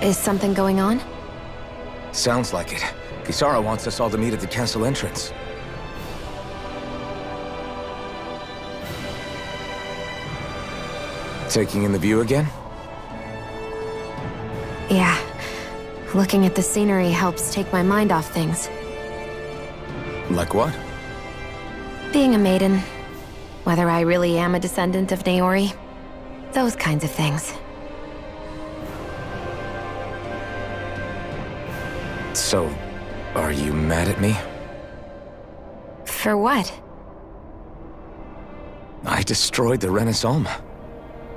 Is something going on? Sounds like it. Kisara wants us all to meet at the castle entrance. Taking in the view again? Yeah. Looking at the scenery helps take my mind off things. Like what? Being a maiden. Whether I really am a descendant of Naori. Those kinds of things. So, are you mad at me? For what? I destroyed the Renaissance.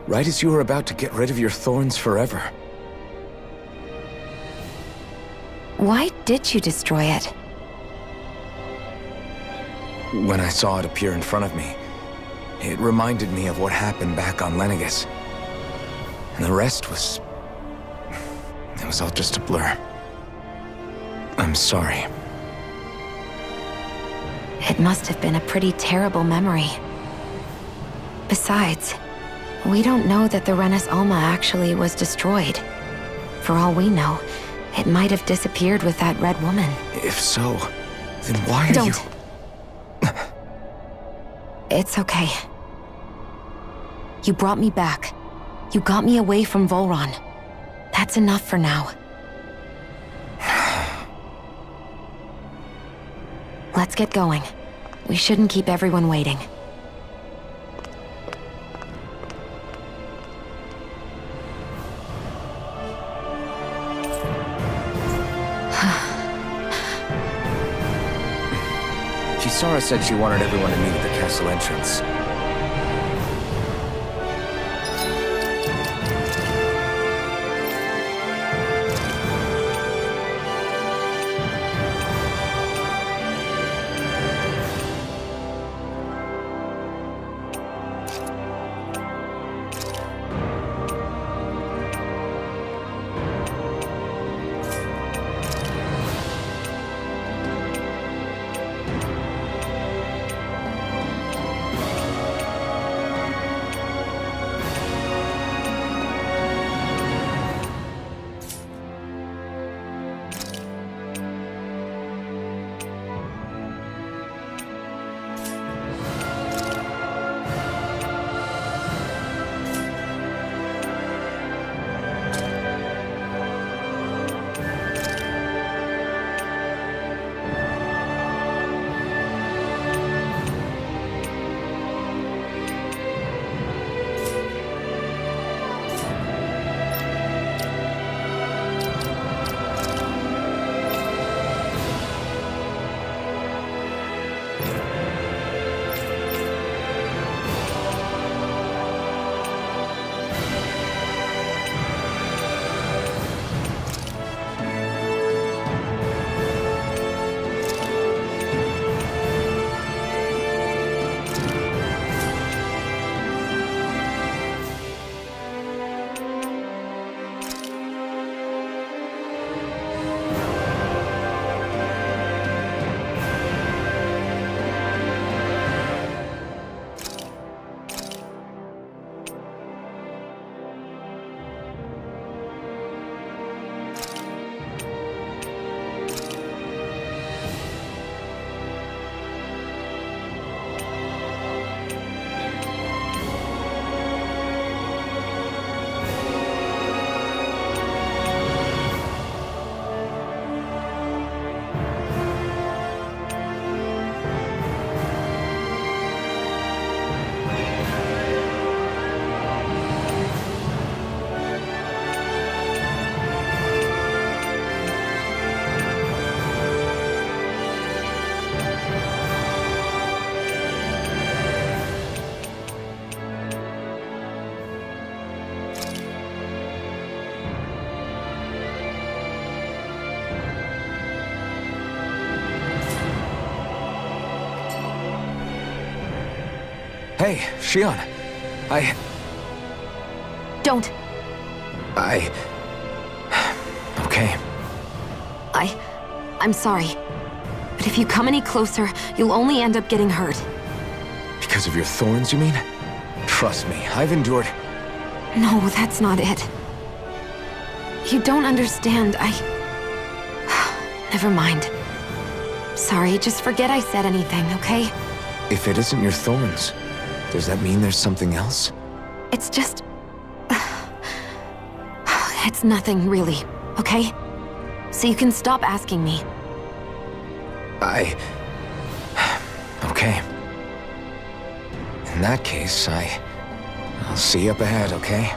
Right as you were about to get rid of your thorns forever. Why did you destroy it? When I saw it appear in front of me, it reminded me of what happened back on Lenegis. And the rest was... it was all just a blur. I'm sorry. It must have been a pretty terrible memory. Besides, we don't know that the Renis Alma actually was destroyed. For all we know, it might have disappeared with that red woman. If so, then why are you... Don't. It's okay. You brought me back. You got me away from Volron. That's enough for now. Let's get going. We shouldn't keep everyone waiting. Kisara said she wanted everyone to meet at the castle entrance. Hey, Shion. Don't. Okay. I'm sorry. But if you come any closer, you'll only end up getting hurt. Because of your thorns, you mean? Trust me, I've endured... No, that's not it. You don't understand. Never mind. Sorry, just forget I said anything, okay? If it isn't your thorns, does that mean there's something else? It's just... It's nothing, really, okay? So you can stop asking me. Okay. In that case, I'll see you up ahead, okay?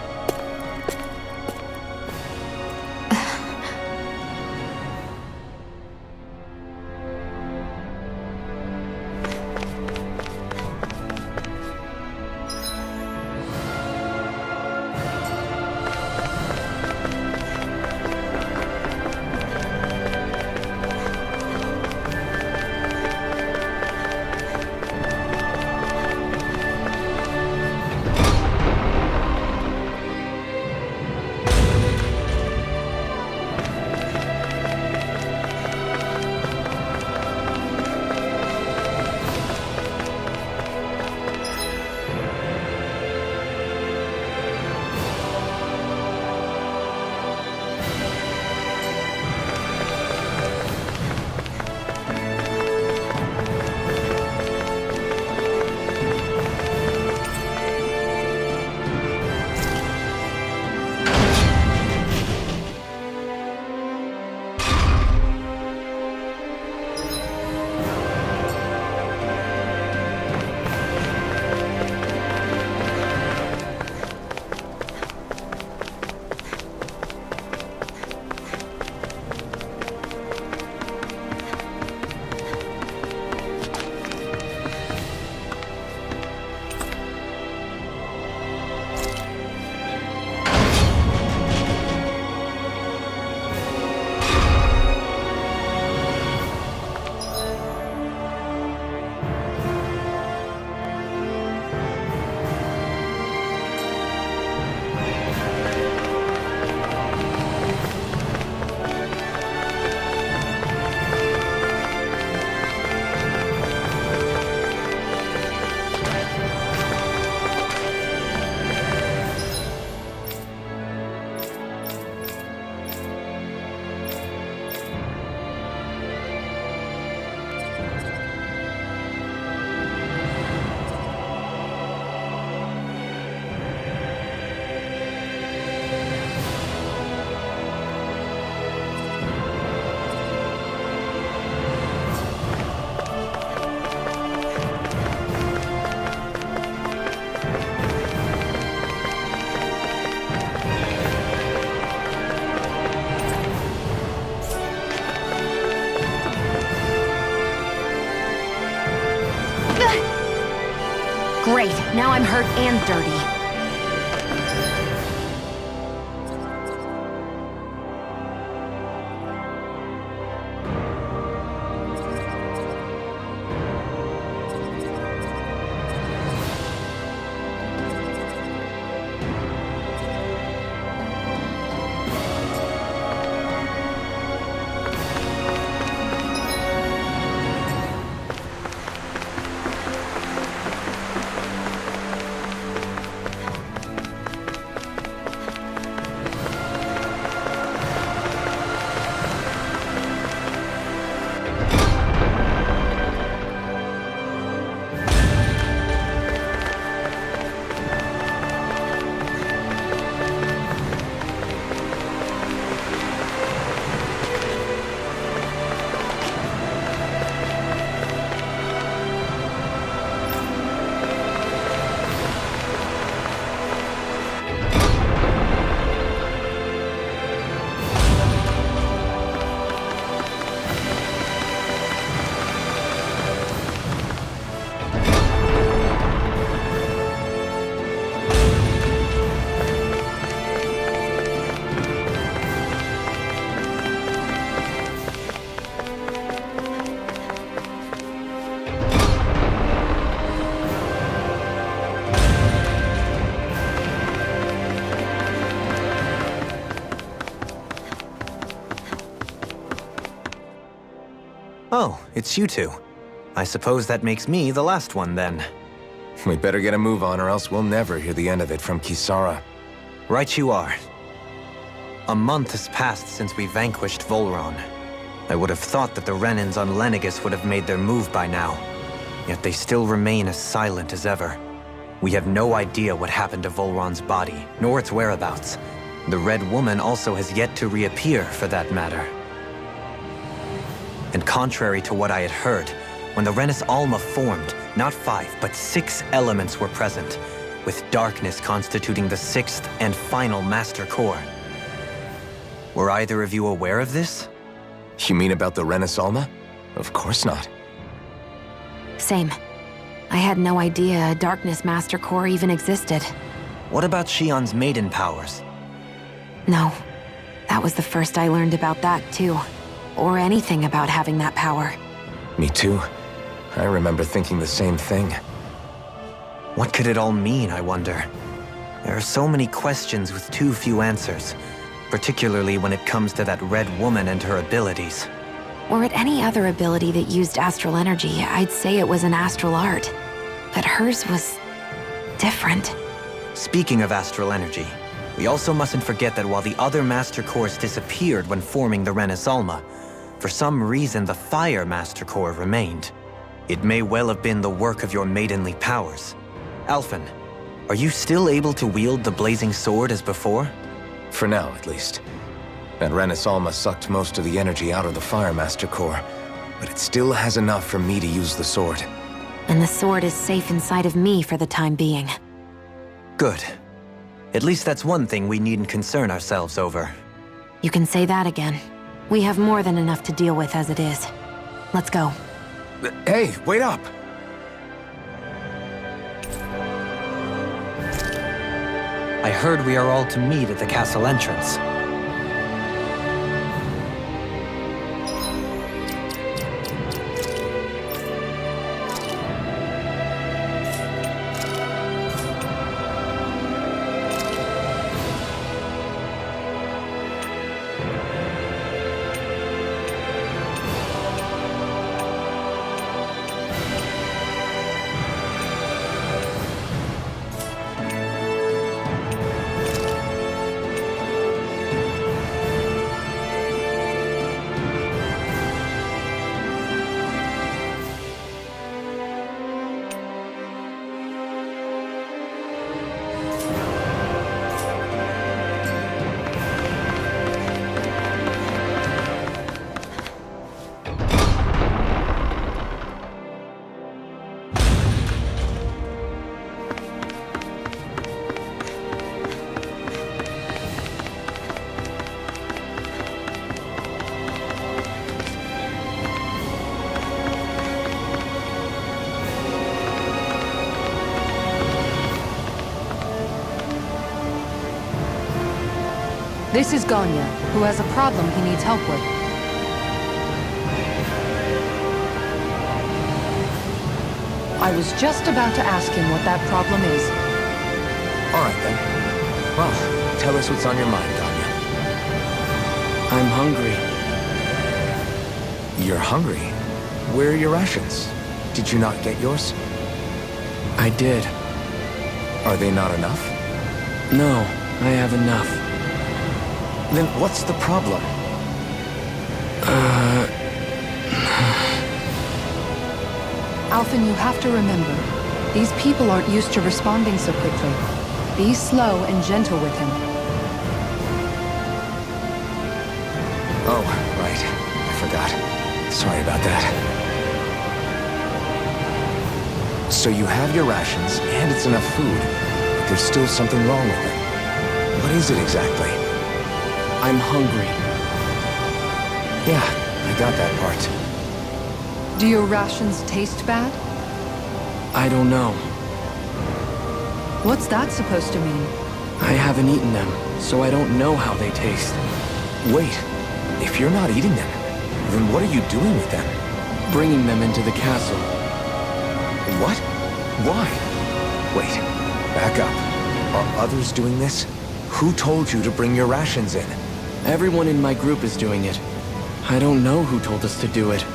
Great, now I'm hurt and dirty. Oh, it's you two. I suppose that makes me the last one, then. We better get a move on or else we'll never hear the end of it from Kisara. Right you are. A month has passed since we vanquished Volron. I would have thought that the Renans on Lenegis would have made their move by now. Yet they still remain as silent as ever. We have no idea what happened to Volron's body, nor its whereabouts. The Red Woman also has yet to reappear, for that matter. And contrary to what I had heard, when the Renis Alma formed, not 5, but 6 elements were present, with darkness constituting the 6th and final Master Core. Were either of you aware of this? You mean about the Renis Alma? Of course not. Same. I had no idea a Darkness Master Core even existed. What about Shion's maiden powers? No. That was the first I learned about that, too. Or anything about having that power. Me too. I remember thinking the same thing. What could it all mean, I wonder? There are so many questions with too few answers, particularly when it comes to that Red Woman and her abilities. Or at any other ability that used astral energy, I'd say it was an astral art. But hers was different. Speaking of astral energy, we also mustn't forget that while the other Master Cores disappeared when forming the Renis Alma, for some reason the Fire Master Core remained. It may well have been the work of your maidenly powers. Alphen, are you still able to wield the blazing sword as before? For now, at least. That Renis Alma sucked most of the energy out of the Fire Master Core, but it still has enough for me to use the sword. And the sword is safe inside of me for the time being. Good. At least that's one thing we needn't concern ourselves over. You can say that again. We have more than enough to deal with as it is. Let's go. Hey, wait up! I heard we are all to meet at the castle entrance. This is Ganya, who has a problem he needs help with. I was just about to ask him what that problem is. All right, then. Well, tell us what's on your mind, Ganya. I'm hungry. You're hungry? Where are your rations? Did you not get yours? I did. Are they not enough? No, I have enough. Then what's the problem? Alphen, you have to remember, these people aren't used to responding so quickly. Be slow and gentle with him. Oh, right. I forgot. Sorry about that. So you have your rations, and it's enough food, but there's still something wrong with them. What is it exactly? I'm hungry. Yeah, I got that part. Do your rations taste bad? I don't know. What's that supposed to mean? I haven't eaten them, so I don't know how they taste. Wait, if you're not eating them, then what are you doing with them? Bringing them into the castle. What? Why? Wait, back up. Are others doing this? Who told you to bring your rations in? Everyone in my group is doing it. I don't know who told us to do it.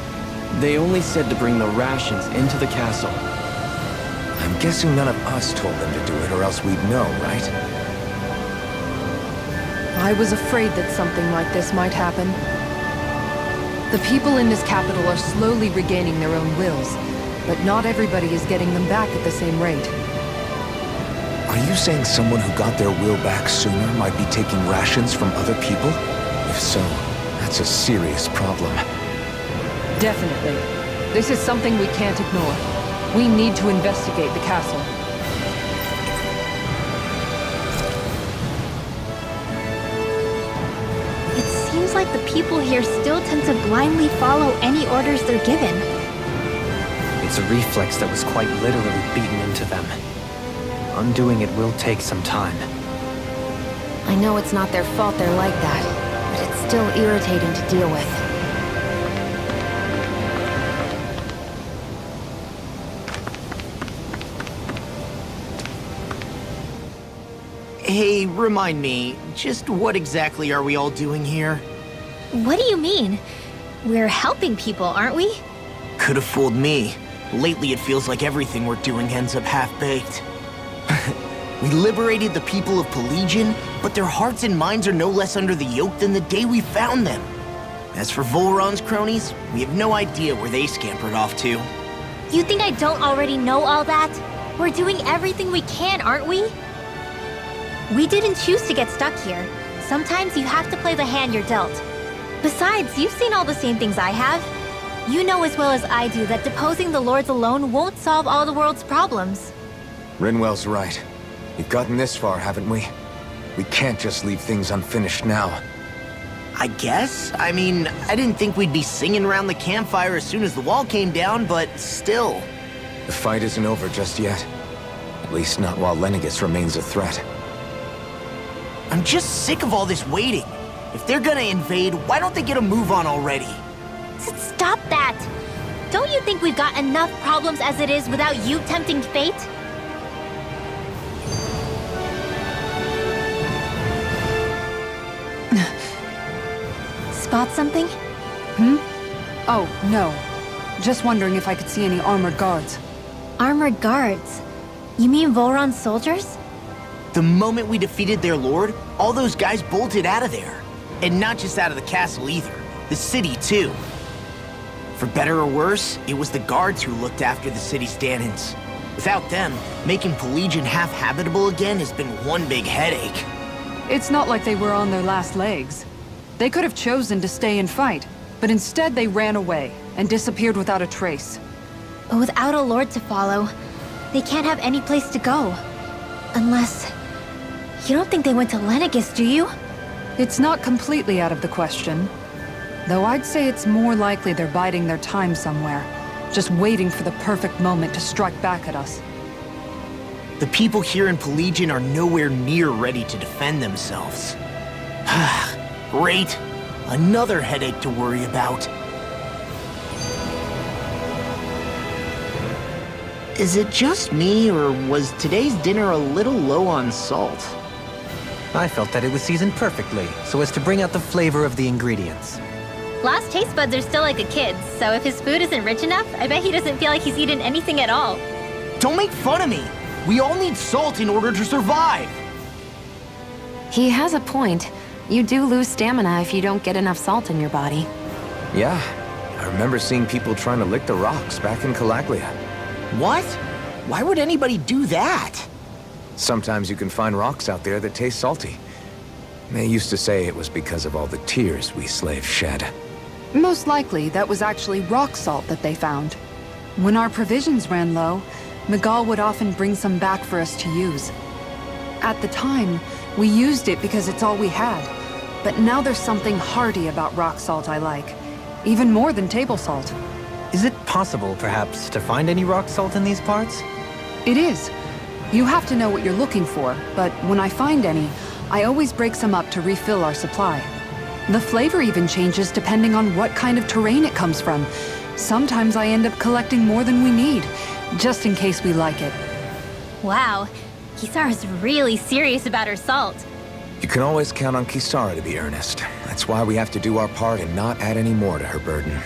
They only said to bring the rations into the castle. I'm guessing none of us told them to do it, or else we'd know, right? I was afraid that something like this might happen. The people in this capital are slowly regaining their own wills, but not everybody is getting them back at the same rate. Are you saying someone who got their will back sooner might be taking rations from other people? If so, that's a serious problem. Definitely. This is something we can't ignore. We need to investigate the castle. It seems like the people here still tend to blindly follow any orders they're given. It's a reflex that was quite literally beaten into them. Undoing it will take some time. I know it's not their fault they're like that, but it's still irritating to deal with. Hey, remind me, just what exactly are we all doing here? What do you mean? We're helping people, aren't we? Could have fooled me. Lately it feels like everything we're doing ends up half-baked. We liberated the people of Pelegion, but their hearts and minds are no less under the yoke than the day we found them. As for Volron's cronies, we have no idea where they scampered off to. You think I don't already know all that? We're doing everything we can, aren't we? We didn't choose to get stuck here. Sometimes you have to play the hand you're dealt. Besides, you've seen all the same things I have. You know as well as I do that deposing the lords alone won't solve all the world's problems. Rinwell's right. We've gotten this far, haven't we? We can't just leave things unfinished now. I guess? I mean, I didn't think we'd be singing around the campfire as soon as the wall came down, but still. The fight isn't over just yet. At least not while Lenegis remains a threat. I'm just sick of all this waiting. If they're gonna invade, why don't they get a move on already? Stop that! Don't you think we've got enough problems as it is without you tempting fate? Spot something? Oh, no. Just wondering if I could see any armored guards. Armored guards? You mean Volron's soldiers? The moment we defeated their lord, all those guys bolted out of there. And not just out of the castle either. The city, too. For better or worse, it was the guards who looked after the city's Dahnans. Without them, making Pelegion half-habitable again has been one big headache. It's not like they were on their last legs. They could have chosen to stay and fight, but instead they ran away and disappeared without a trace. But without a lord to follow, they can't have any place to go. Unless... You don't think they went to Lenegis, do you? It's not completely out of the question. Though I'd say it's more likely they're biding their time somewhere, just waiting for the perfect moment to strike back at us. The people here in Pelegion are nowhere near ready to defend themselves. Great. Another headache to worry about. Is it just me, or was today's dinner a little low on salt? I felt that it was seasoned perfectly, so as to bring out the flavor of the ingredients. Last taste buds are still like a kid's, so if his food isn't rich enough, I bet he doesn't feel like he's eaten anything at all. Don't make fun of me! We all need salt in order to survive! He has a point. You do lose stamina if you don't get enough salt in your body. Yeah, I remember seeing people trying to lick the rocks back in Calaglia. What? Why would anybody do that? Sometimes you can find rocks out there that taste salty. They used to say it was because of all the tears we slaves shed. Most likely, that was actually rock salt that they found. When our provisions ran low, Miguel would often bring some back for us to use. At the time, we used it because it's all we had. But now there's something hearty about rock salt I like. Even more than table salt. Is it possible, perhaps, to find any rock salt in these parts? It is. You have to know what you're looking for, but when I find any, I always break some up to refill our supply. The flavor even changes depending on what kind of terrain it comes from. Sometimes I end up collecting more than we need, just in case we like it. Wow, Kisara's really serious about her salt. You can always count on Kisara to be earnest. That's why we have to do our part and not add any more to her burden.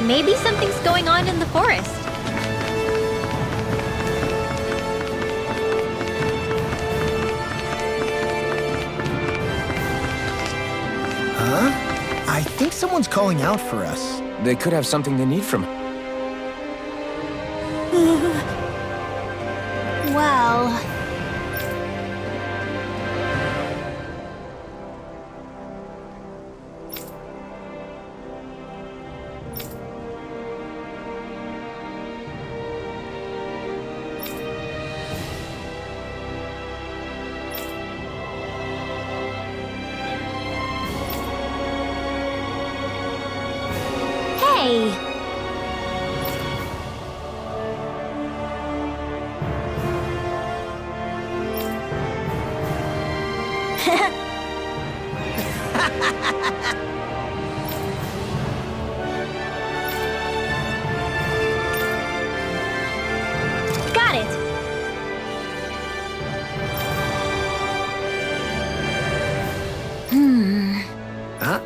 Maybe something's going on in the forest. I think someone's calling out for us. They could have something they need from us. Well... Hey! Got it! Huh?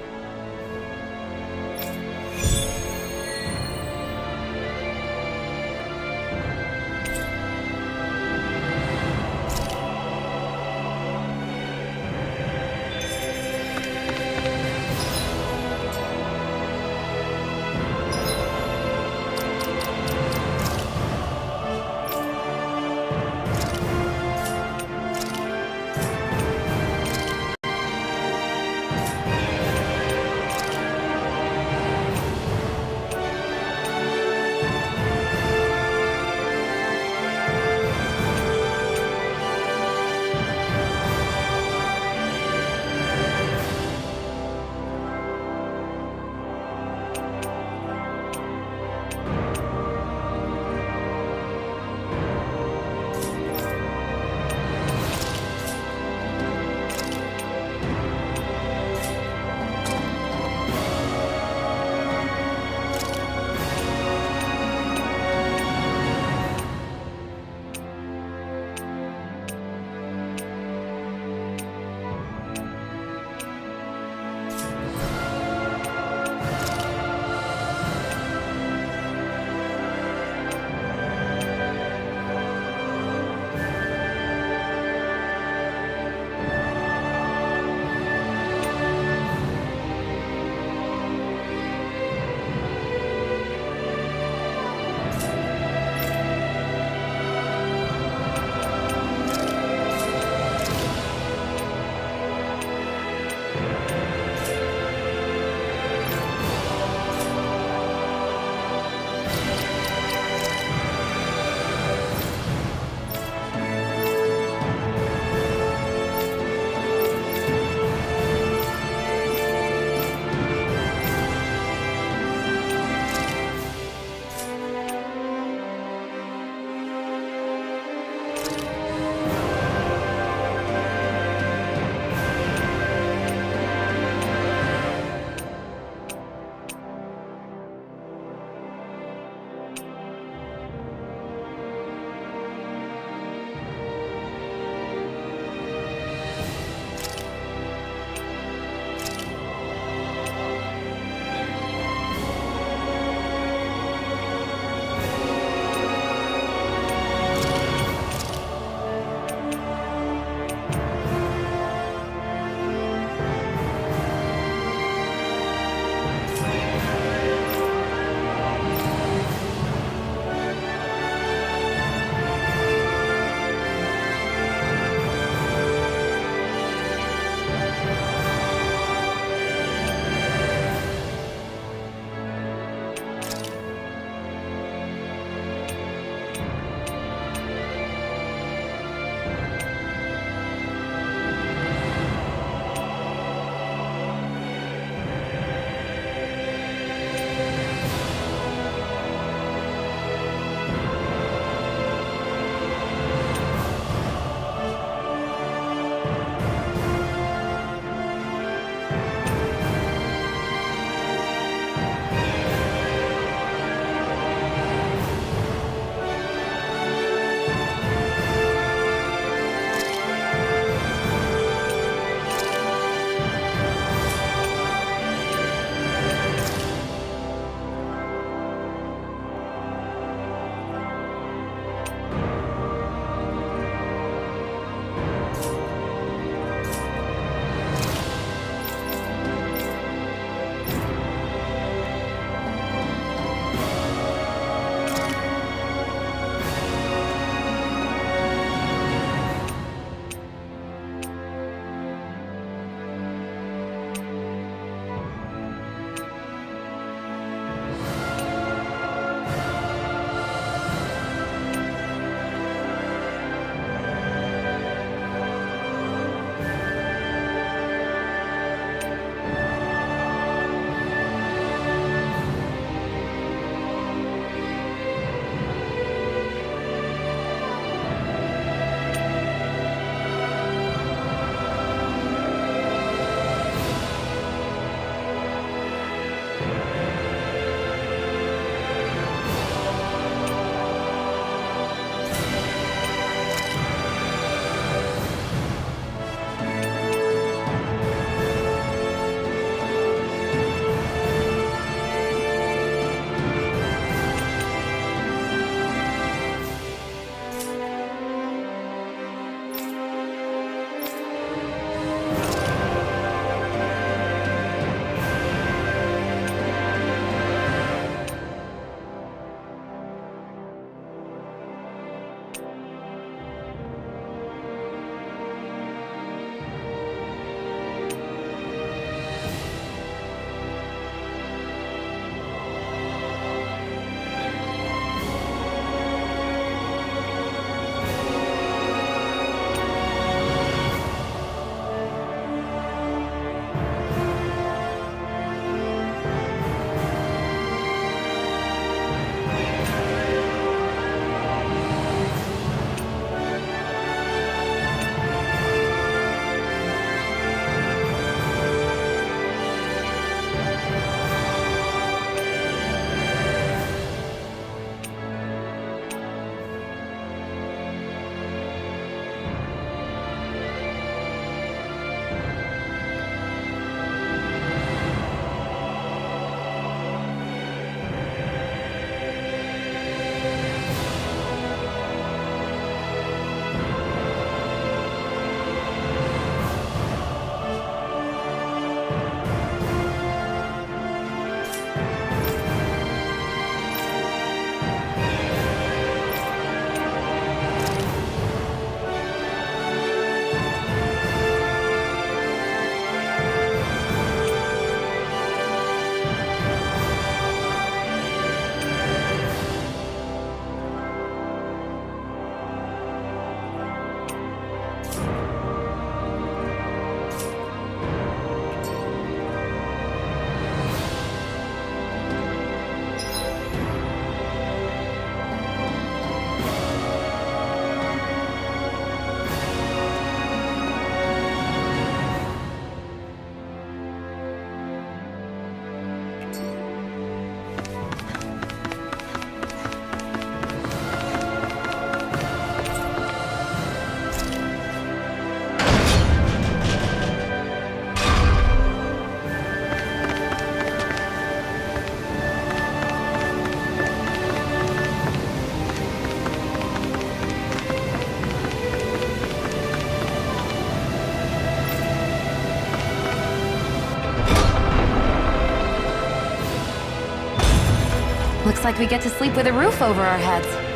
like we get to sleep with a roof over our heads.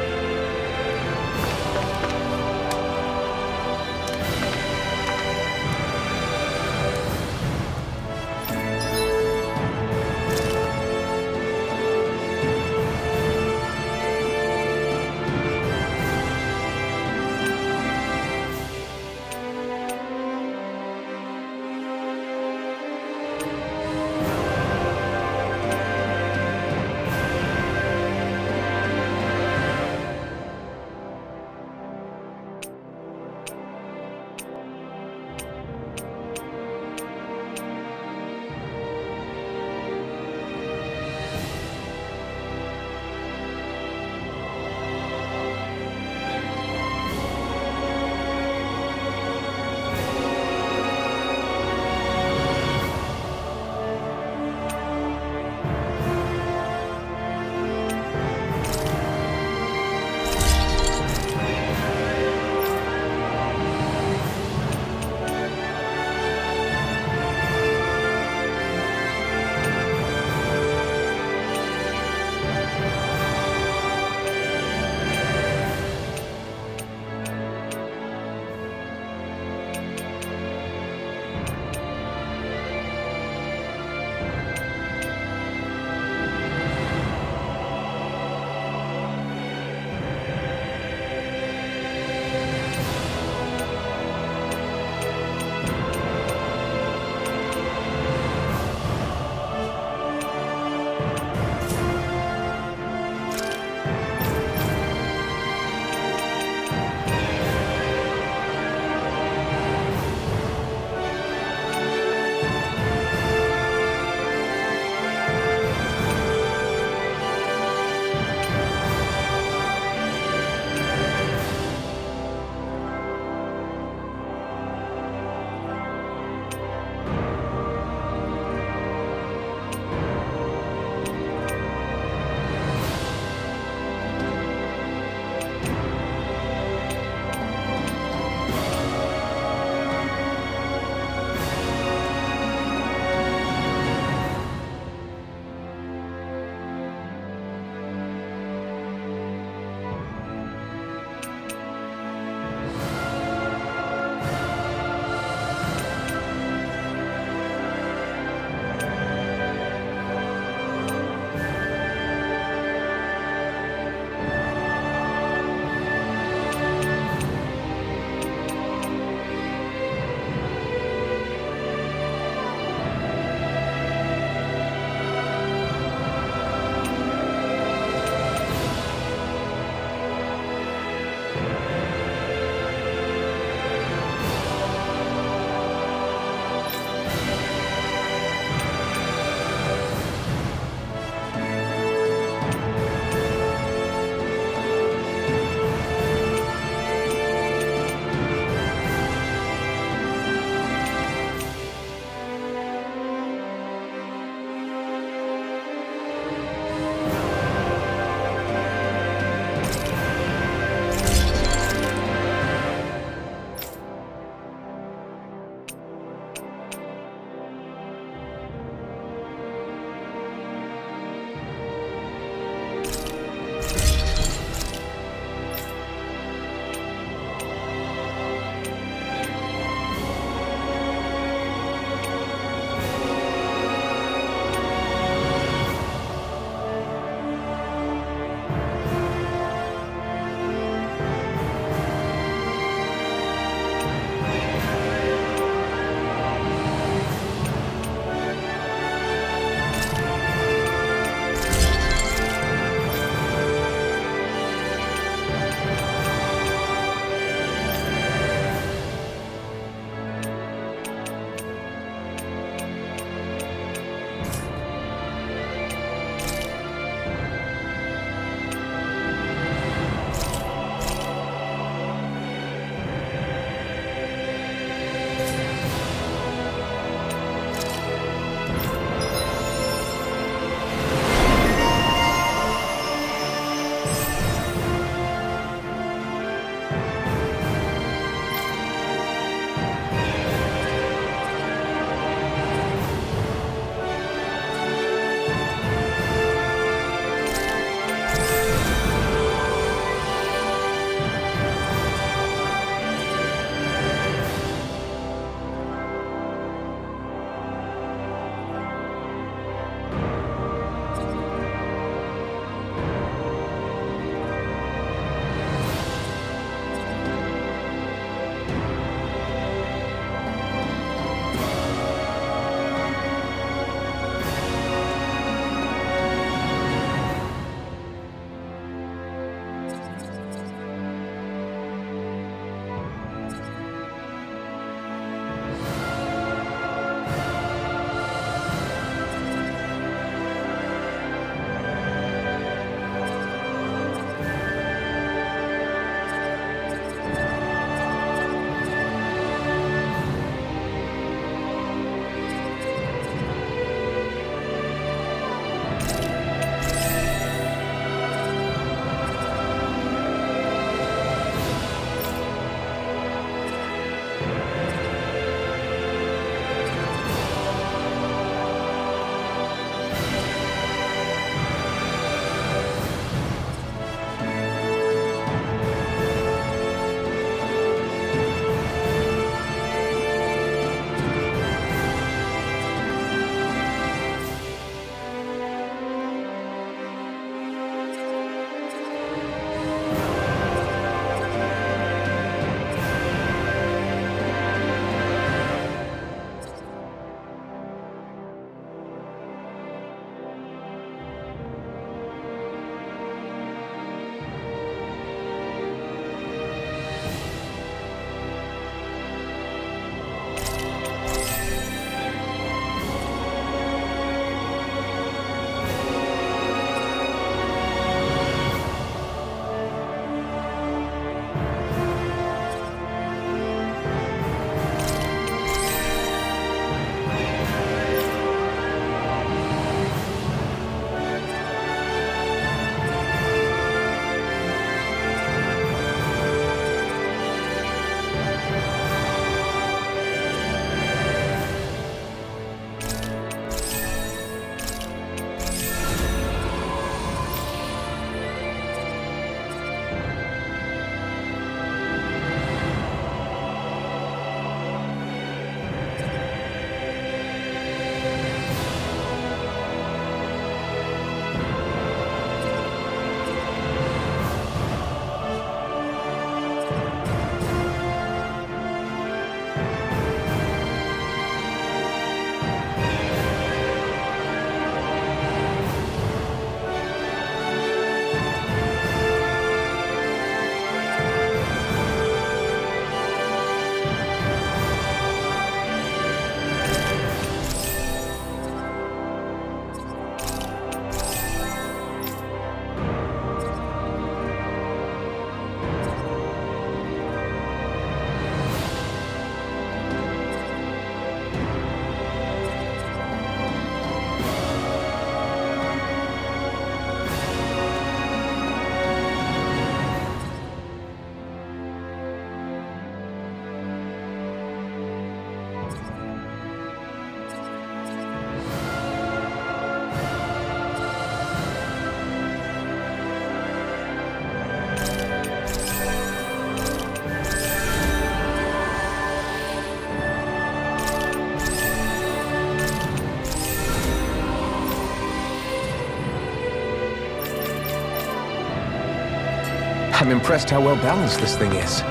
I'm impressed how well balanced this thing is.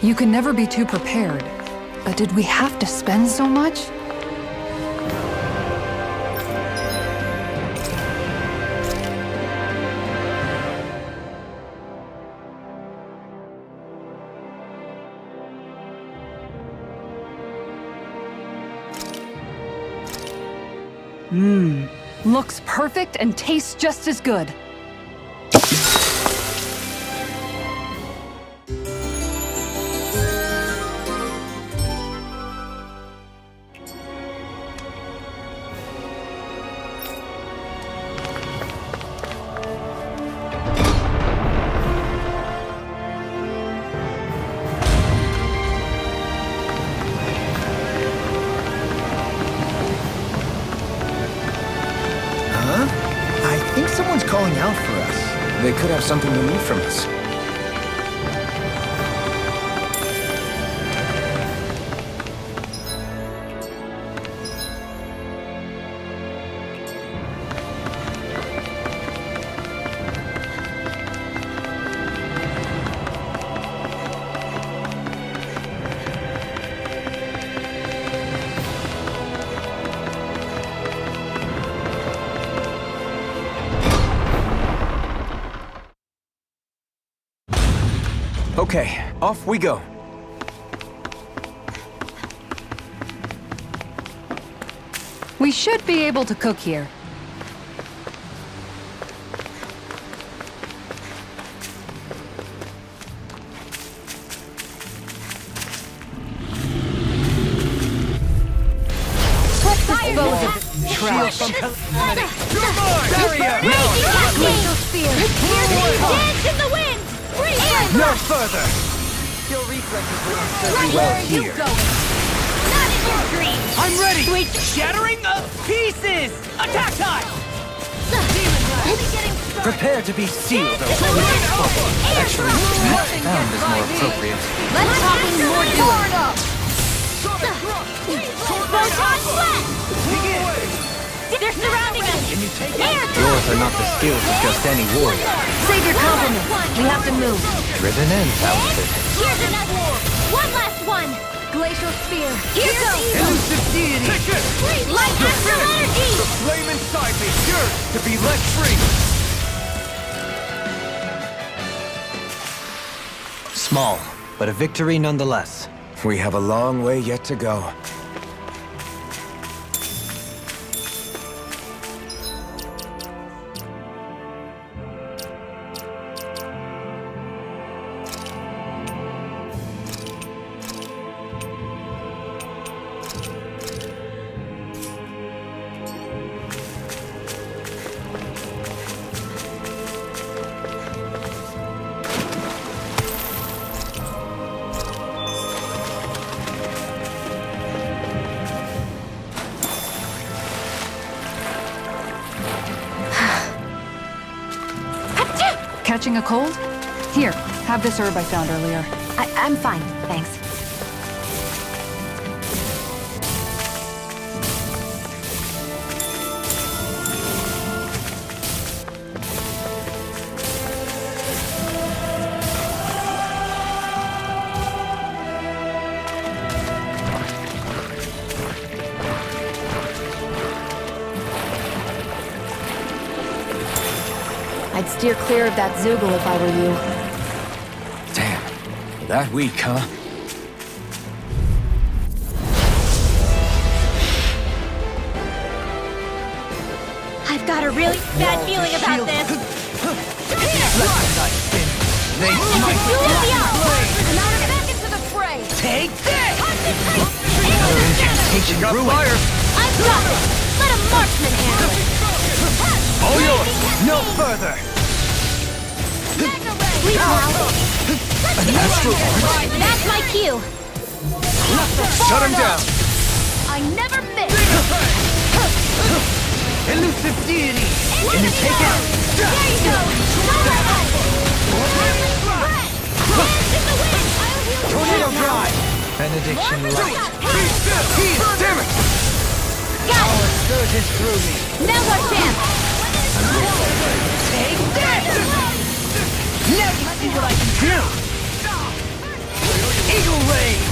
You can never be too prepared. But did we have to spend so much? Looks perfect and tastes just as good. I think someone's calling out for us. They could have something to need from us. Okay, off we go. We should be able to cook here. Let's dispose of this trash. Dance in the wind! No further! Skill reflexes will serve you well here. Not in your dreams! I'm ready! Shattering of pieces! Attack time! Prepare to be sealed, Actually, found is more appropriate. Let's talk in more duels! Photon blast! They're surrounding us! Yours are not the skills of just any warrior. Save your compliments. We have to move. Driven and talented. Here's another! One last one! Glacial Spear! Here goes! Elusive deity! Light Astral Energy! Flame inside me yearns to be let free! Small, but a victory nonetheless. We have a long way yet to go. Catching a cold? Here, have this herb I found earlier. I'm fine, thanks. I'd steer clear of that Zoogle if I were you. Damn, that weak, huh? I've got a really bad feeling about this. They might Julia! Back into the fray! take this! Another Incantation ruined. I've got it! Let a marksman handle it! All yours! No further! Please now! That's my cue! Shut him down! I never miss! Elusive deity! Can you take it? There you go! Tornado drive! Benediction light! Damn it! Got it! Surges through me! Now's our chance! Take this! Now you see what I can do! Eagle Rage!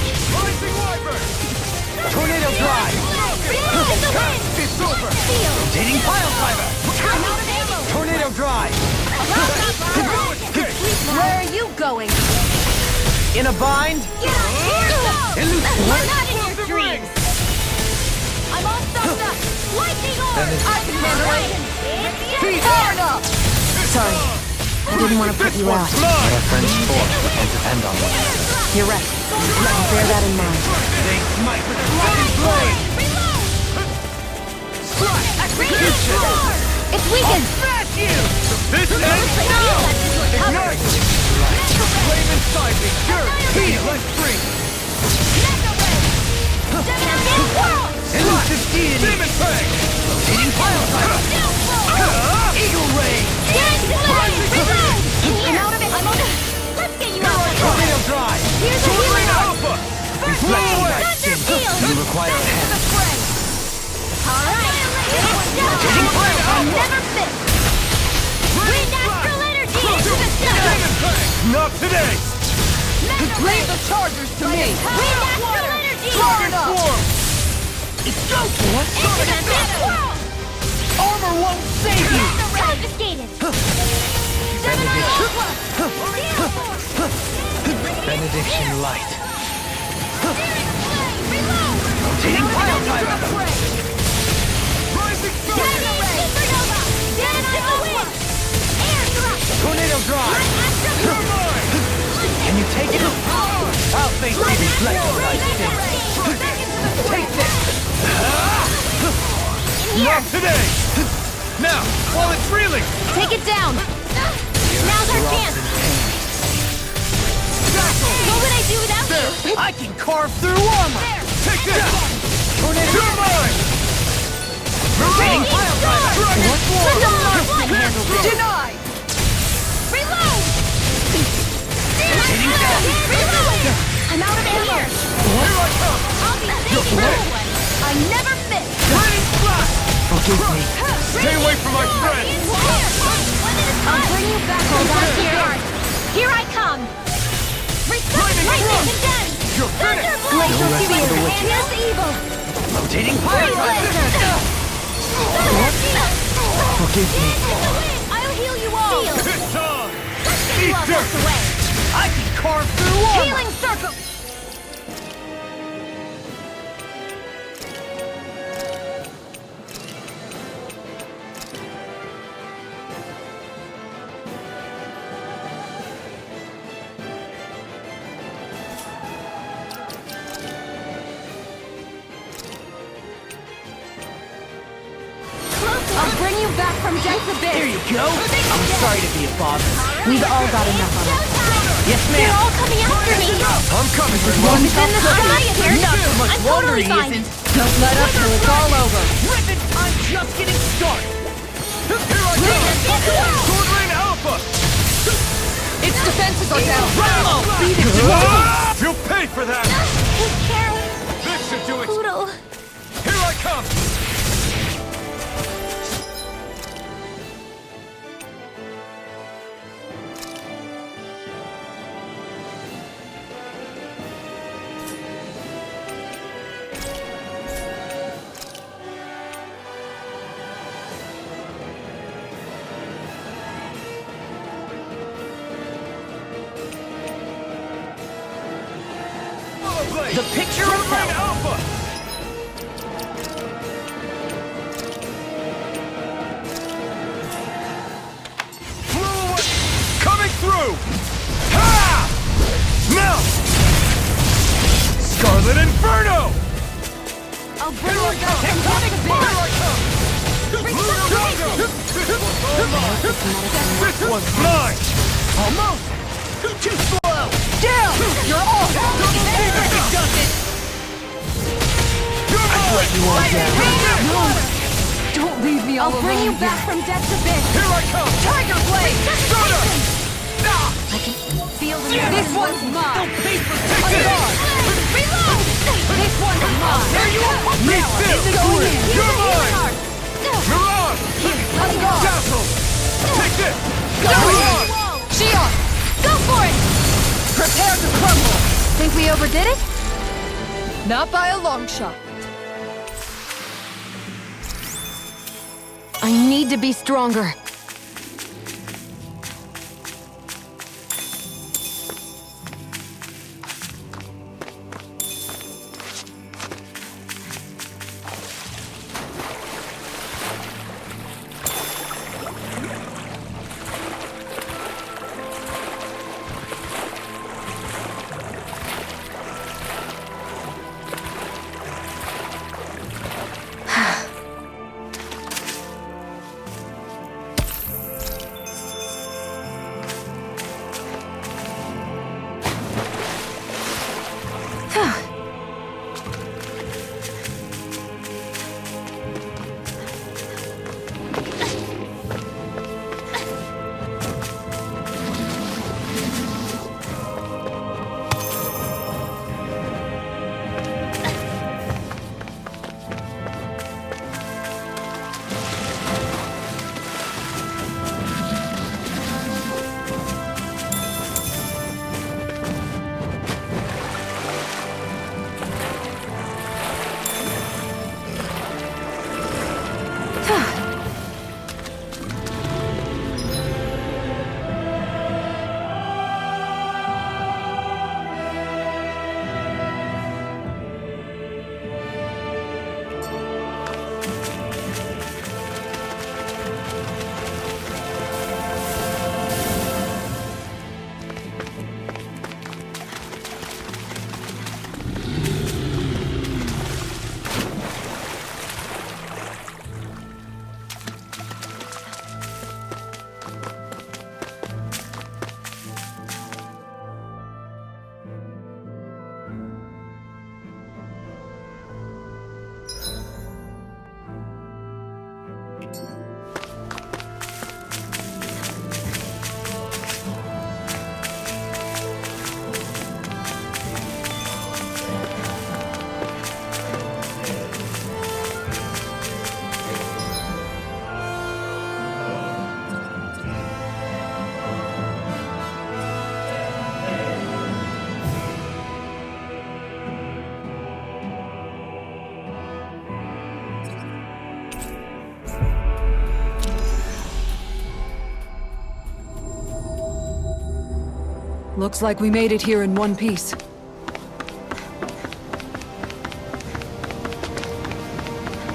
Tornado drive! It's over! Rotating pile driver! Tornado drive! Where are you going? In a bind? Elusive We're not in your dreams! I'm all stuffed up! Lightning orb! I can handle it! Sorry, I didn't want to put you out. But our friends force and depend on one another. You're right. I'll bear that in mind. They smite with dragon blade! It's weakened! Smash you! This ends now! Ignite! Flame inside me! Sure! Heat! Let free! Elusive deity! Demon Fang! Rotating pile driver! Eagle Ray! I'm out of it! Let's get you out of here! Tornado drive! Here's a healing Alpha! Reflecting light! You require a hand. Alright! Rotating pile I'll driver! never miss! Wind Astral Energy into the Demon sun! Fang! Not today! Leave the chargers to me! Wind Astral Energy! Turn up! Form! It's go for Into the big world! Armor won't save you! Confiscated! Benediction! Malediction light. Rotating pile driver. Rising Supernova! Tornado drive. Can you take it? I'll face the reflection light. Take this. Here! Today! Now, while it's reeling! Take it down! Now's our chance! What would I do without you? I can carve through armor! Take this! Tornado To mine! rotating pile driver. Denied! Reload! Reload! I'm out of ammo! Here I come! I'll be safe one! I never miss! Raining flash! Forgive me. Stay away from my friends! I'll bring you back. Hold on to your heart. Here I come! Lightning condemned! You're finished! Glacial Sphere and evil! Rotating pile driver. Forgive me. I'll heal you all! It's on! You all dirt. passed away! I can carve through armor! Healing circle! I'll bring you back from death's abyss! There you go! I'm sorry to be a bother. We've all got enough on us. Yes, They're ma'am! all coming after me! I'm coming, I'm in the sky here! Not so much I'm longer, totally he fine! isn't. Don't let up till it's all over. Ribbon, I'm just getting started! Here I come! Sword Rain Alpha! Its defenses are down. You'll pay for that! Carol, This should do it! Poodle. Here I come! The picture of Sword Rain hell! Alpha! Blow away! Coming through! Ha! Now! Scarlet Inferno! I'll bring you back from death's Here abyss! I come! Blue Drago! This one's mine! Almost! Too slow! Down! You're all It does it! You're mine! You all down. Don't leave me all I'll alone. bring you back from death's abyss! Here I come! Tiger Blade! Soda! I can feel the This one's mine. Take this! Reload! This one's mine. There you are! Me too! Going in. You're mine! Mirage! Let's go. Dazzle! Take this! Going Mirage! in. Shion, Go for it! prepare to crumble. Think we overdid it? Not by a long shot. I need to be stronger. Looks like we made it here in one piece.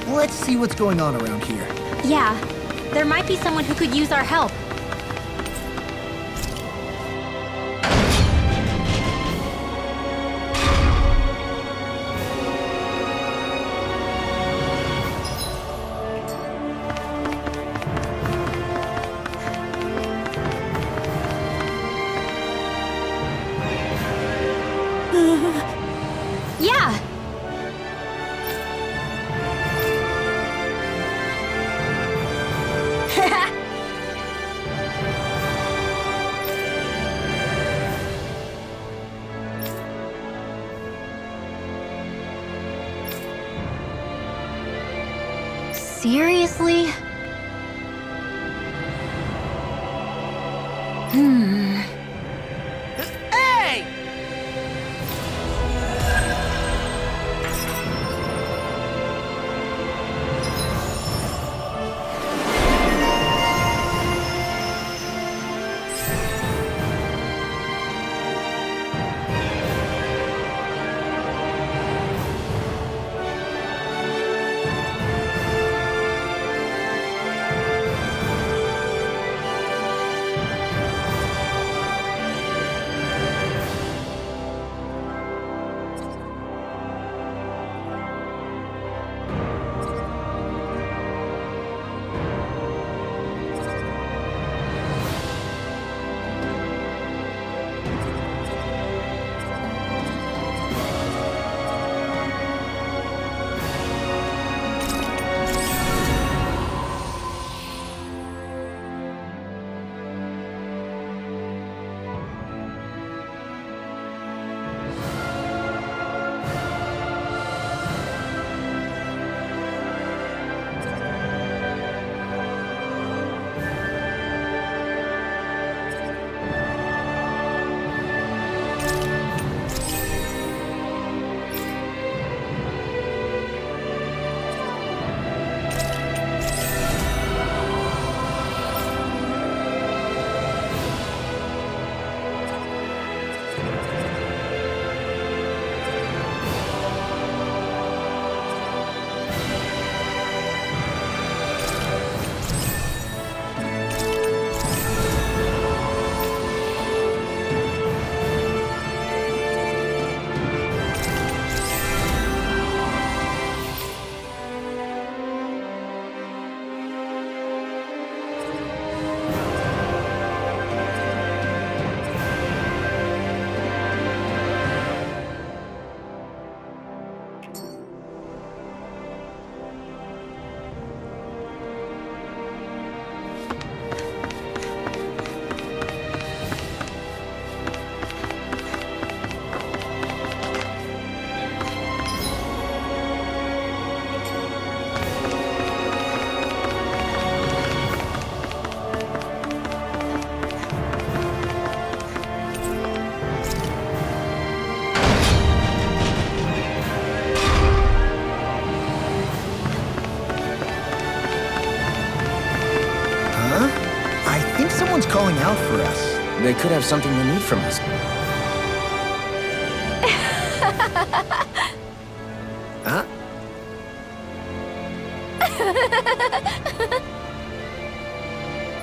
Let's see what's going on around here. Yeah, there might be someone who could use our help. Yeah! Seriously? Hey! Someone's calling out for us. They could have something they need from us. Huh?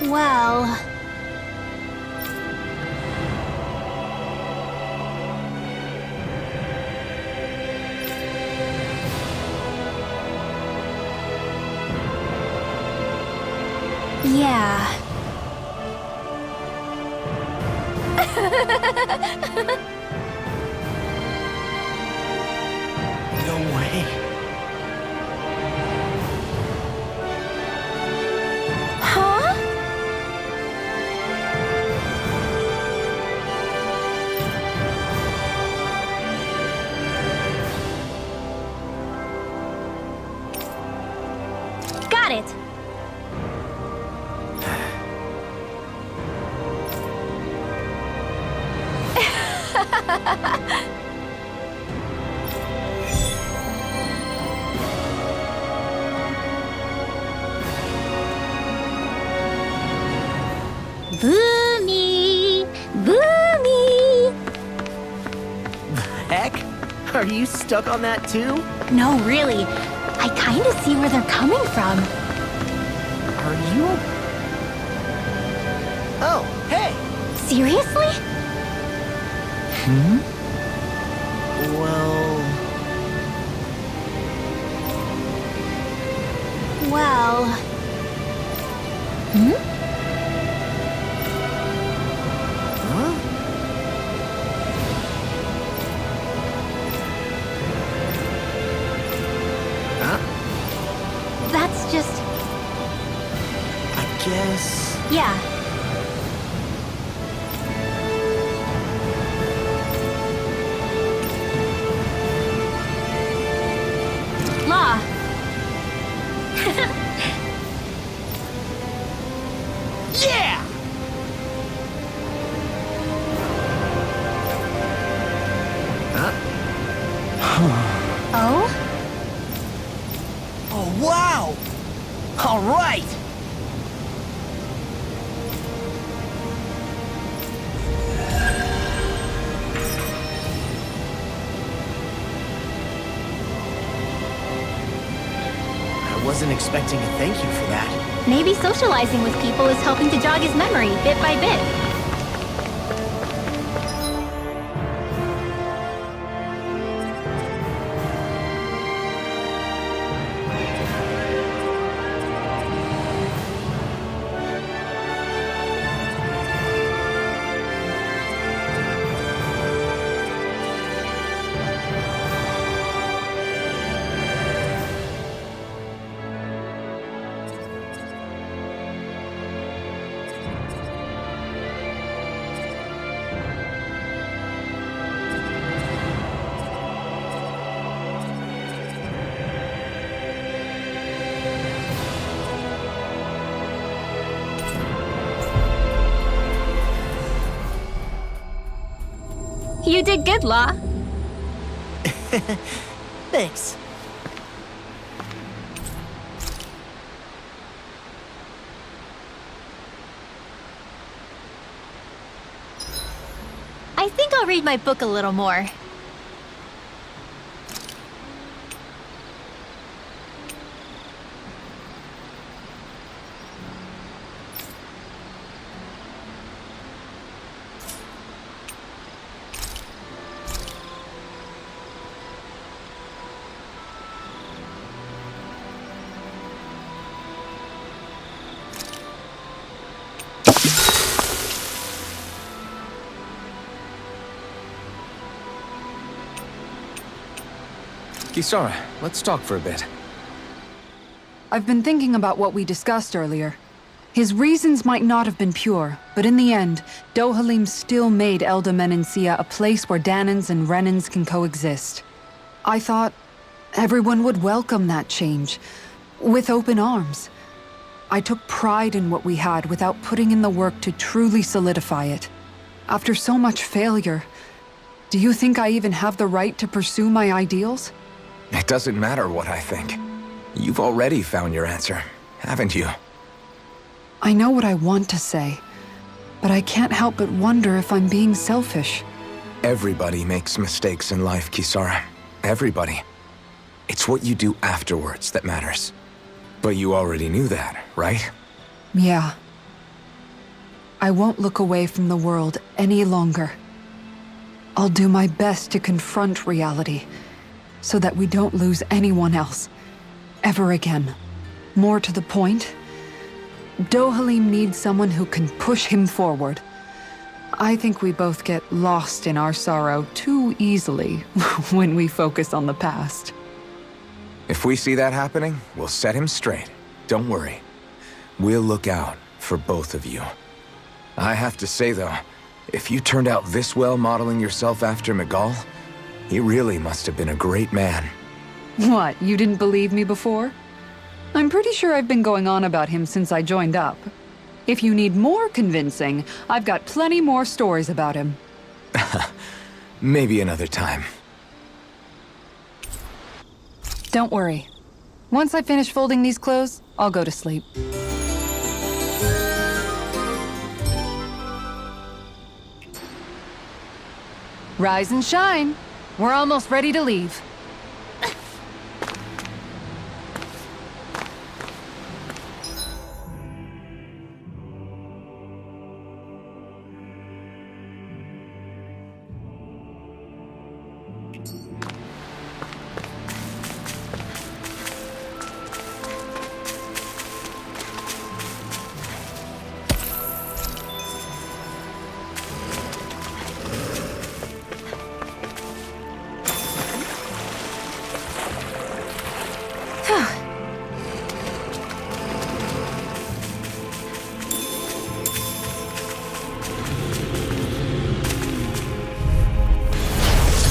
Well... Yeah. No way. Huh? Got it. Boomy! Boomy! Are you stuck on that too? No, really. I kinda see where they're coming from. Are you... Oh, hey! Seriously? Well... Well... Huh? That's just... I guess... yeah. Law. Yeah! Oh? Oh, wow! All right! I wasn't expecting a thank you for that. Maybe socializing with people is helping to jog his memory bit by bit. You did good, Law. Thanks. I think I'll read my book a little more. Kisara, let's talk for a bit. I've been thinking about what we discussed earlier. His reasons might not have been pure, but in the end, Dohalim still made Elda Menancia a place where Danans and Renans can coexist. I thought everyone would welcome that change, with open arms. I took pride in what we had without putting in the work to truly solidify it. After so much failure, do you think I even have the right to pursue my ideals? It doesn't matter what I think. You've already found your answer, haven't you? I know what I want to say, but I can't help but wonder if I'm being selfish. Everybody makes mistakes in life, Kisara. Everybody. It's what you do afterwards that matters. But you already knew that, right? Yeah. I won't look away from the world any longer. I'll do my best to confront reality, so that we don't lose anyone else, ever again. More to the point, Dohalim needs someone who can push him forward. I think we both get lost in our sorrow too easily when we focus on the past. If we see that happening, we'll set him straight. Don't worry. We'll look out for both of you. I have to say though, if you turned out this well modeling yourself after Miguel, he really must have been a great man. What, you didn't believe me before? I'm pretty sure I've been going on about him since I joined up. If you need more convincing, I've got plenty more stories about him. Maybe another time. Don't worry. Once I finish folding these clothes, I'll go to sleep. Rise and shine. We're almost ready to leave.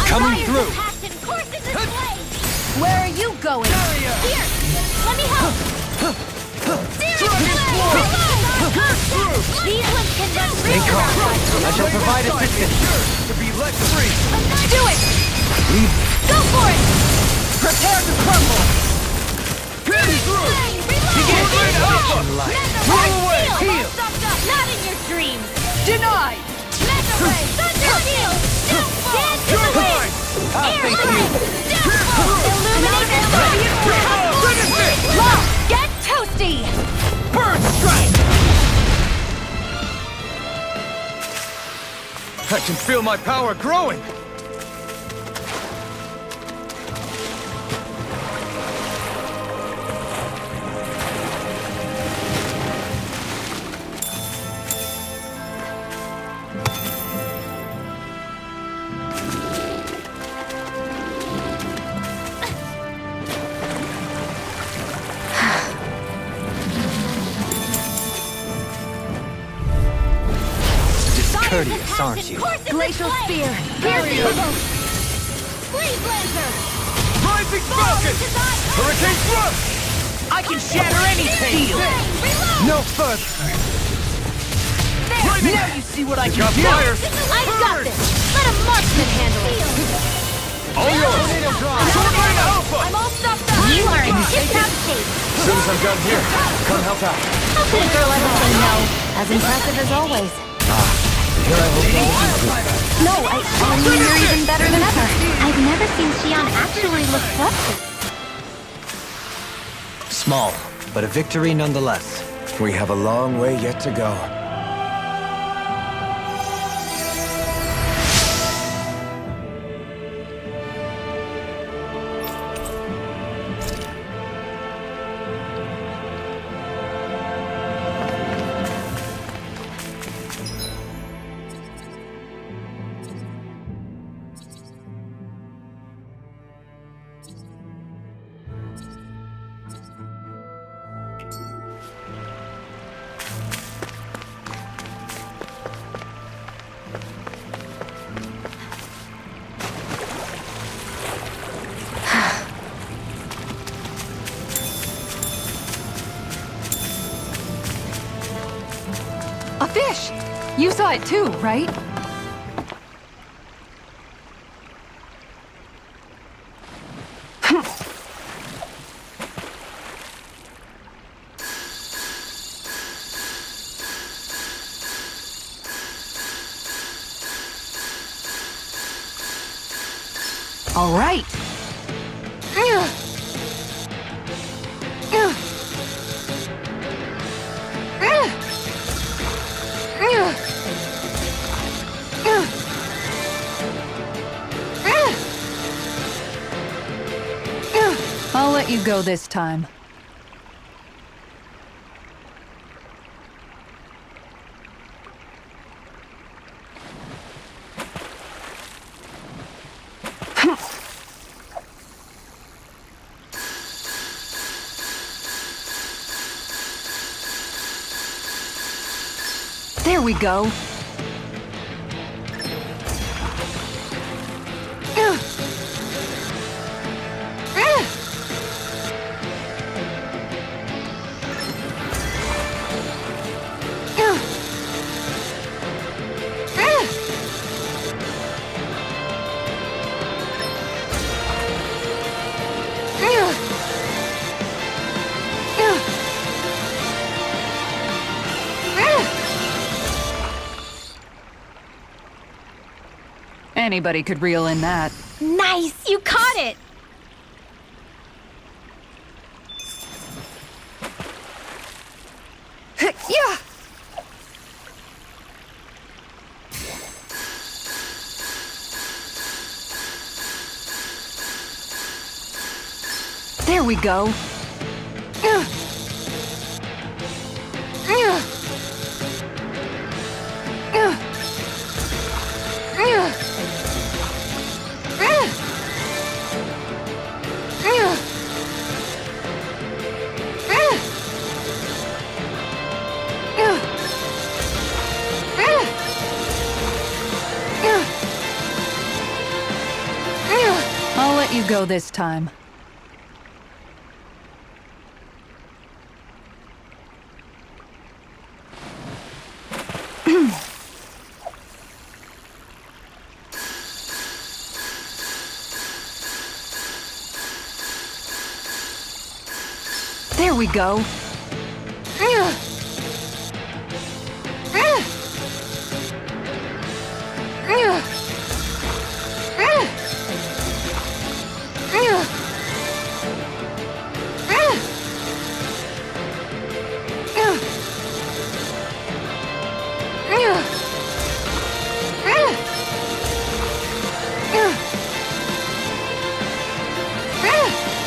Coming through! Where are you going? Here! Let me help! These ones can run Stay real calm. fast. I shall provide assistance. To be let free. Do it! Go for it! Prepare to crumble! Pierce through. Reload! Alpha. Right away. shield! Heal. Not in your dreams! Denied! Mega Ray! Thunder Shield! Dance in the wind! Air Blade! Illuminate the fire! Lock! Get toasty! Burn strike. I can feel my power growing. Discourteous, aren't you? Glacial Spear! Piercing Bolt! Freeze Lancer! Rising Falcon. Hurricane thrust. I can shatter anything! Reload! No further. Now you see what I can Got do! fire. I got this! Let a marksman handle it! All yours. Sword Rain Alpha. I'm all stopped up! You are in tip-top shape! As soon as I'm done here, come help out. How could a girl ever say no? As impressive as always. Here I hope that will improve. No, I mean you're even better than ever. I've never seen Xion actually look flustered. Small, but a victory nonetheless. We have a long way yet to go. A fish! You saw it too, right? All right. I'll let you go this time. There we go. Anybody could reel in that. Nice! You caught it! Yeah! There we go. I'll let you go this time. There we go.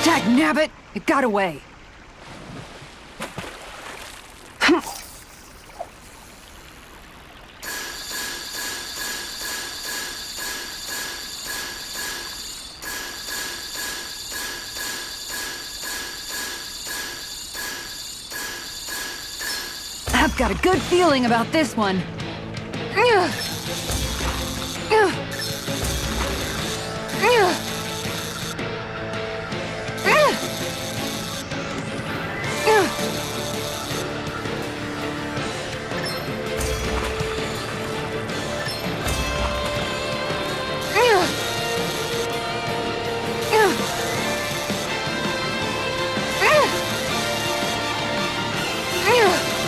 Dagnabbit! It got away. I've got a good feeling about this one.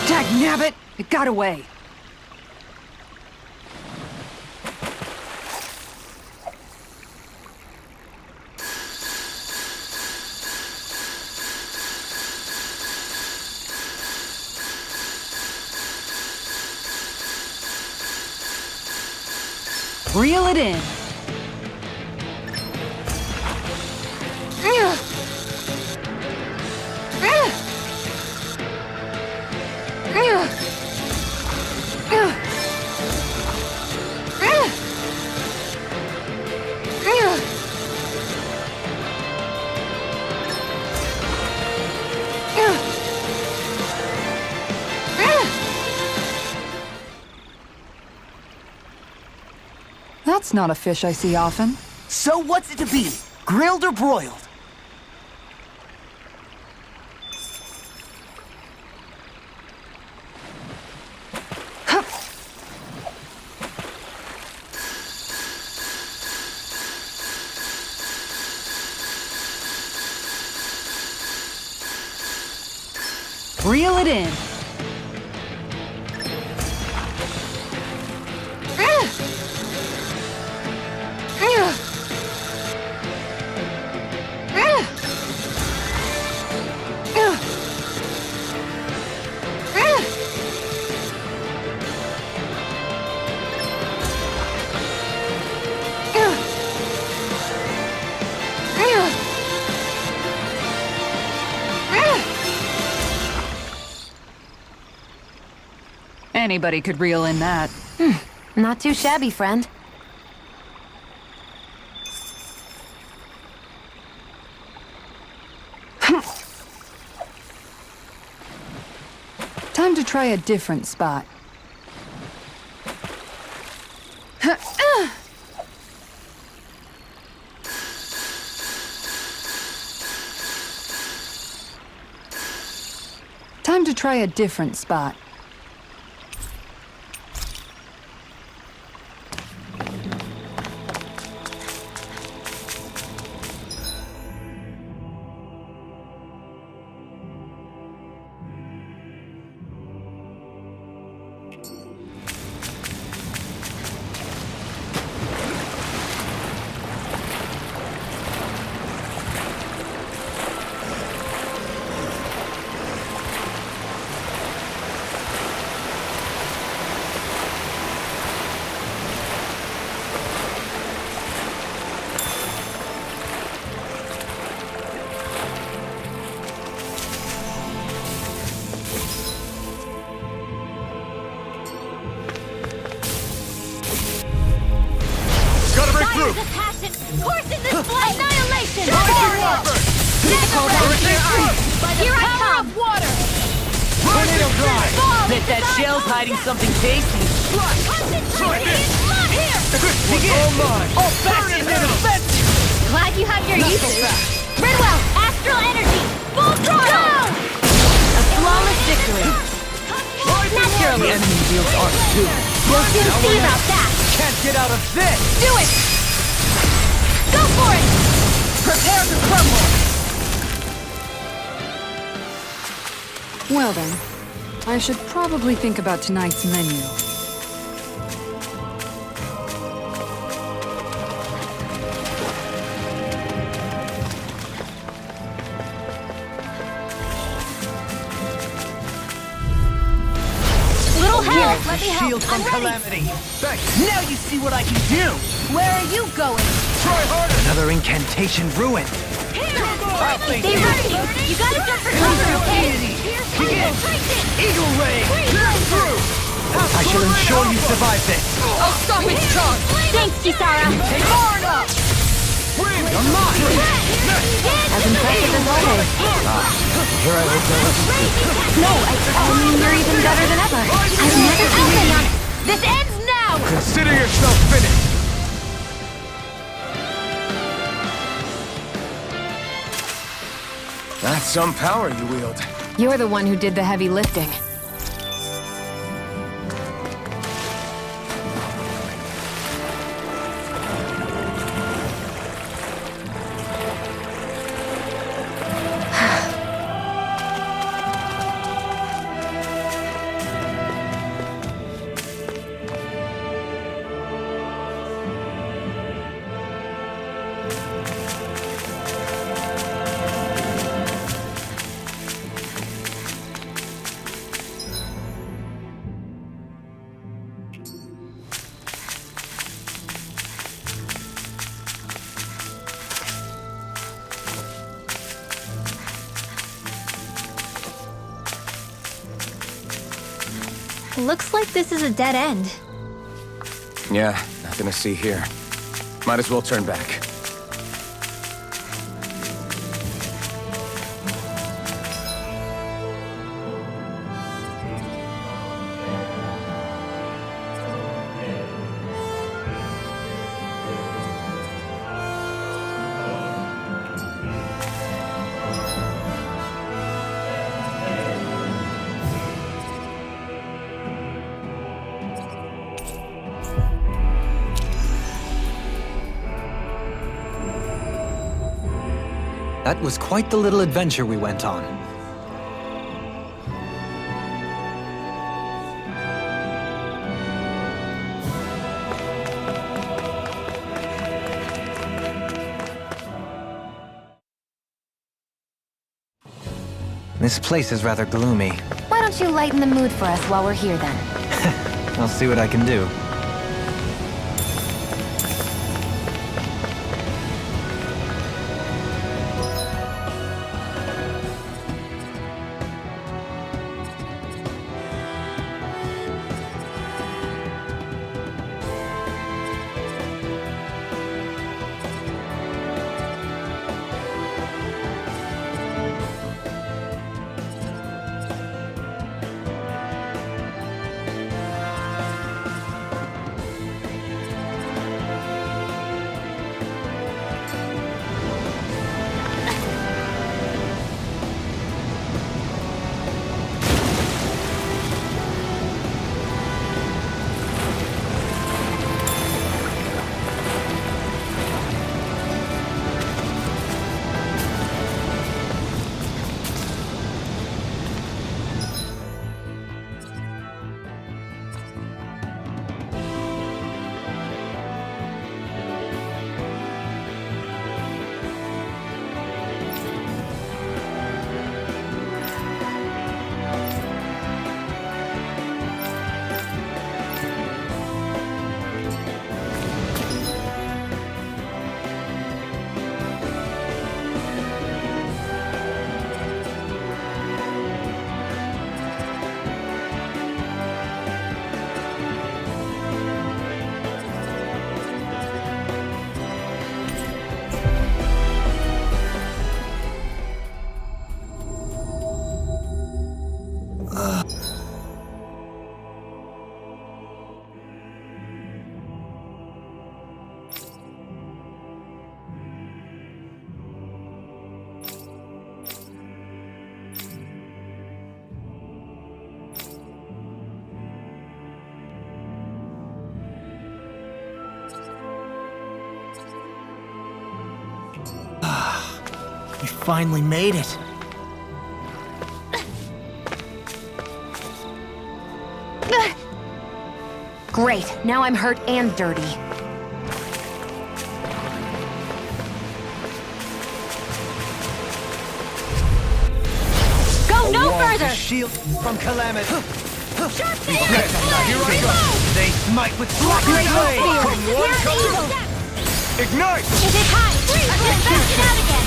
Dagnabbit! It got away. Reel it in. That's not a fish I see often. So what's it to be? Grilled or broiled? Reel it in. Anybody could reel in that. Not too shabby, friend. Time to try a different spot. Time to try a different spot. Course in this flame! Annihilation! Here I come! Water! Tornado drive! Bet that shell's hiding something tasty. Begin! All mine! All fashion and offensive! Glad you have your uses. Redwell, astral energy, full throttle! A flawless victory. Naturally. enemy wields art too. We'll soon see about that. Can't get out of this! Do it! Go for it! Prepare to crumble! Well then, I should probably think about tonight's menu. Little help! Let me help! Shield from I'm ready! calamity! Now you see what I can do! Where are you going? Try harder! Another incantation ruined. I'll face Stay it! ready! You gotta jump for cover, okay? Begin! Eagle Ray! Through! I shall ensure you survive this. I'll stop its charge! Thanks, Kisara! Far enough! Wind! You're mine! As impressive as always. Here I will go. No, I mean, you're even better than ever. I've never seen Alpha, this ends now! Consider yourself finished! That's some power you wield. You're the one who did the heavy lifting. Looks like this is a dead end. Yeah, nothing to see here. Might as well turn back. That was quite the little adventure we went on. This place is rather gloomy. Why don't you lighten the mood for us while we're here then? I'll see what I can do. You finally made it. Great, now I'm hurt and dirty. Go no further! Shield from calamity. Sharp thing! Here I go. They smite with flapping blade. Ignite! Is it high? Let's back it out again!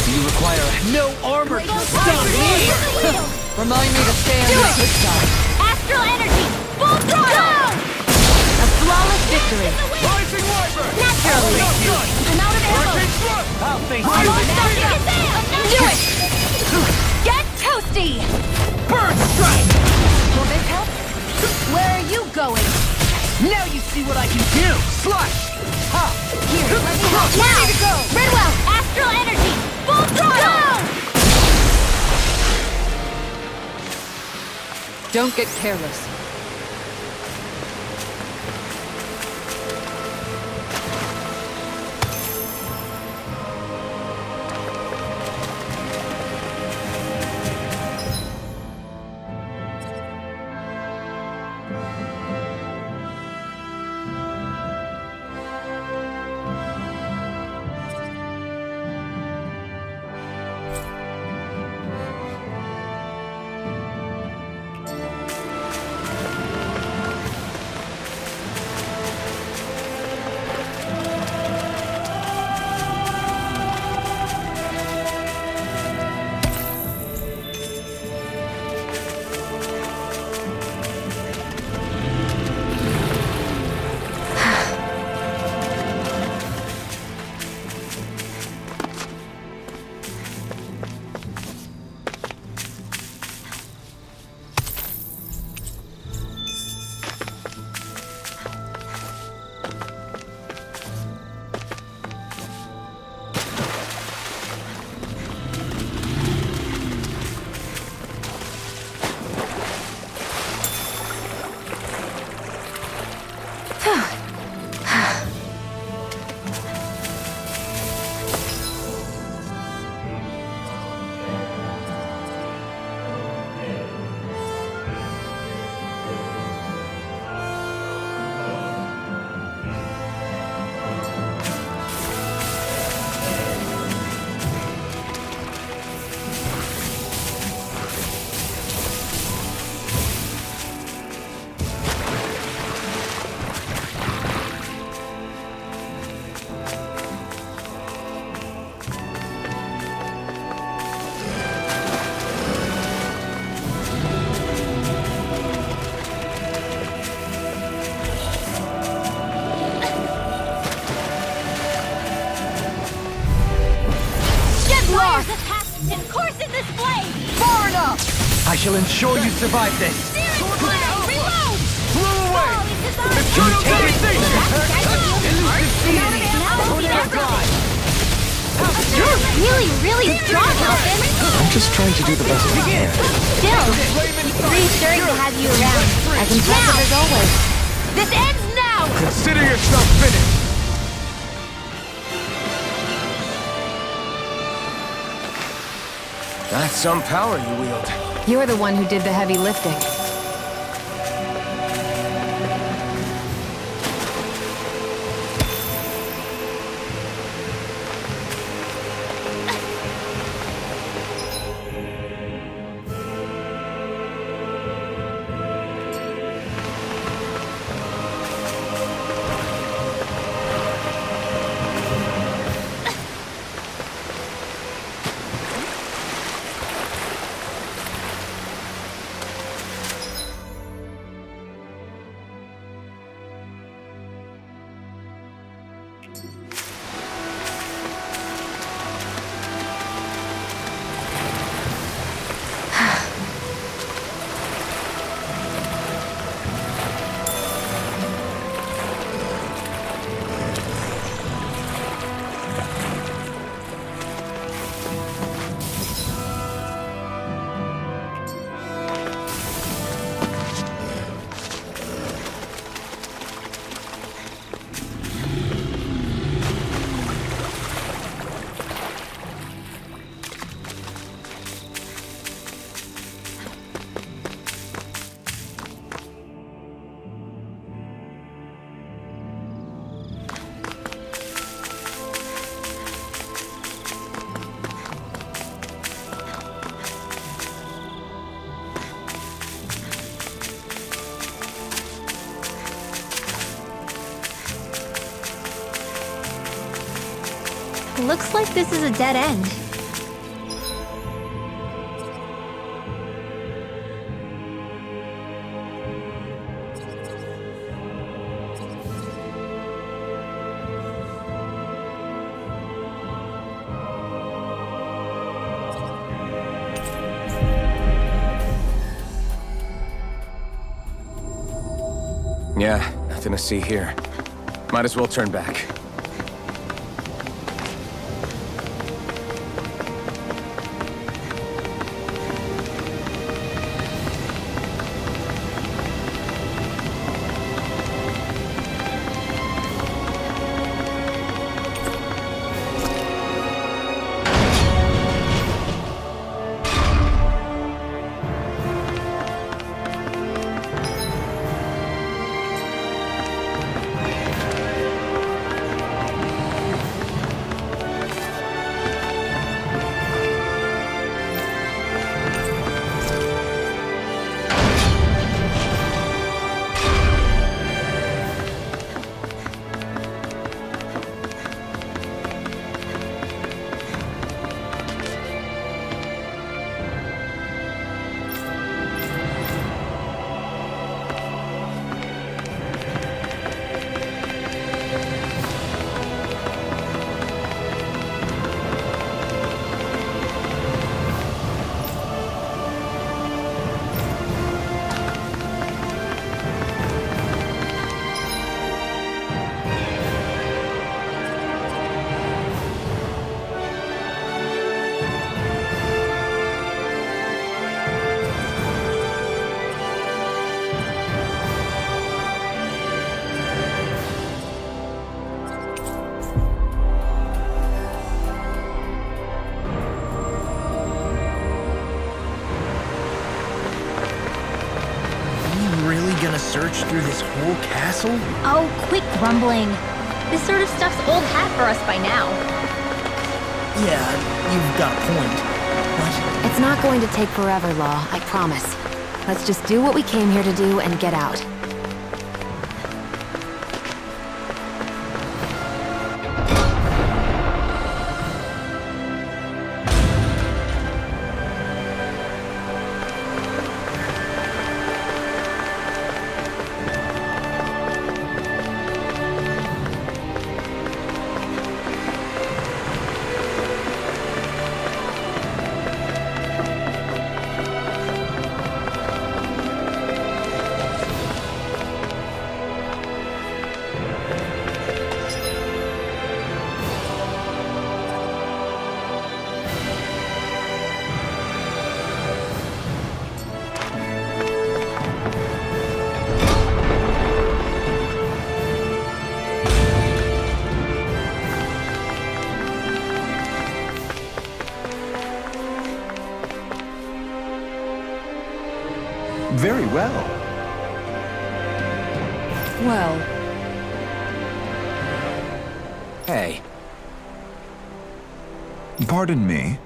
You require no armor to stop me. Remind me to stay on the good side. Astral energy! Full throttle! A flawless victory. Rising Wyvern! Naturally! I'm out of ammo! Hurricane Thrust! I'll face I you. won't stop you! Do it! Get toasty! Bird strike! Will this help? Where are you going? Now you see what I can do! Slush! Ha! Here, let me help. Now! Ready to go! Redwell! Astral energy! Full throttle! Don't get careless. Fires attached and course in this blade! Far enough! I shall ensure you survive this. Searing blade! Reload! Blew away! You take it safe. You're really, really strong, Elfin! I'm just trying to do the best I can. Still, reassuring to have you around. As impressive as always. This ends now! Consider yourself finished! That's some power you wield. You're the one who did the heavy lifting. Looks like this is a dead end. Yeah, nothing to see here. Might as well turn back. Gonna search through this whole castle? Oh, quit grumbling. This sort of stuff's old hat for us by now. Yeah, you've got a point. But It's not going to take forever, Law, I promise. Let's just do what we came here to do and get out. Very well. Well, Hey, Pardon me.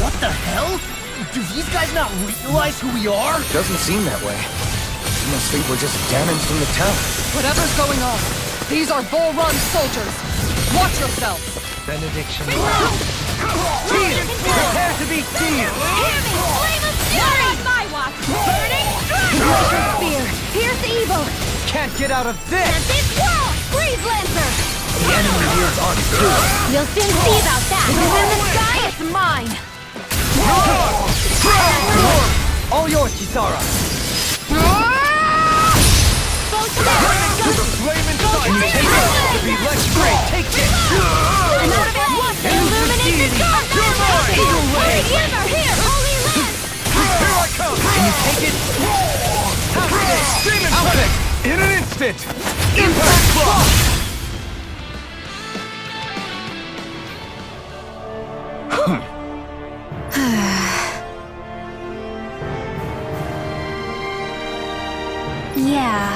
what the hell? Do these guys not realize who we are? doesn't seem that way. You must think we're just damaged in the town. whatever's going on, these are Bull Run soldiers. Watch yourselves. Benediction. Tears! Prepare to be sealed! Hear me! Flame of fury! Not on my watch! Burning strike! Spear! Pierce evil! Can't get out of this! This world! Freeze Lancer! The enemy here's on too. You'll soon see about that! This is in the sky, it's mine! All yours, Kisara! Flame inside! You take it! To be less great, take this! Illuminate the sky! Eagle here! Holy Lance! Here I come! Can you take it? Demon Outfit! In an instant! Impact block! Yeah.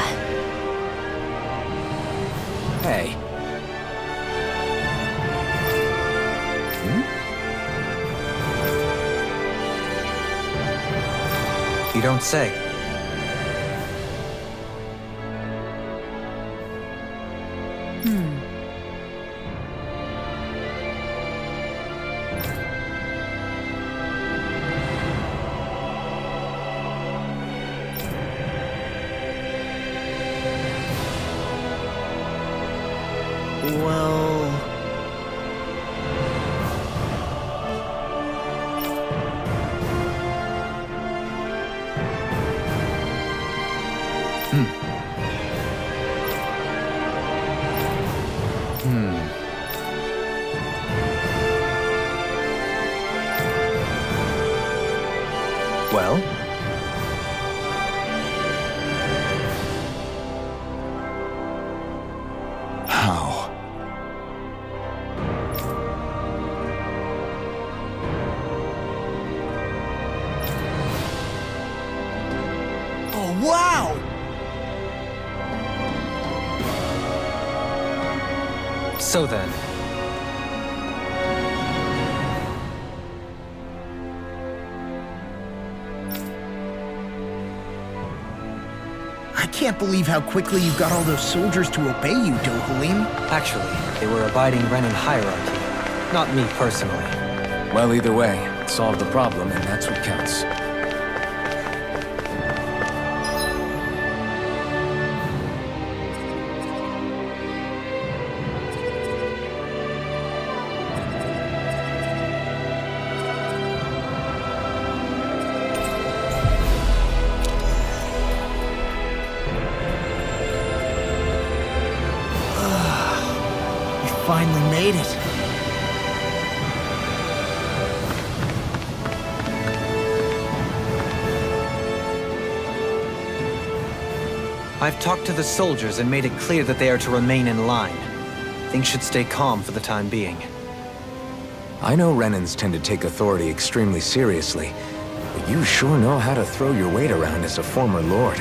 Hey, you don't say. Well... Well? How? Oh, wow! So then, I can't believe how quickly you got all those soldiers to obey you, Dohalim. actually, they were abiding Renan hierarchy, not me personally. Well, either way, solve the problem, and that's what counts. You finally made it. I've talked to the soldiers and made it clear that they are to remain in line. Things should stay calm for the time being. I know Renans tend to take authority extremely seriously, but you sure know how to throw your weight around as a former lord.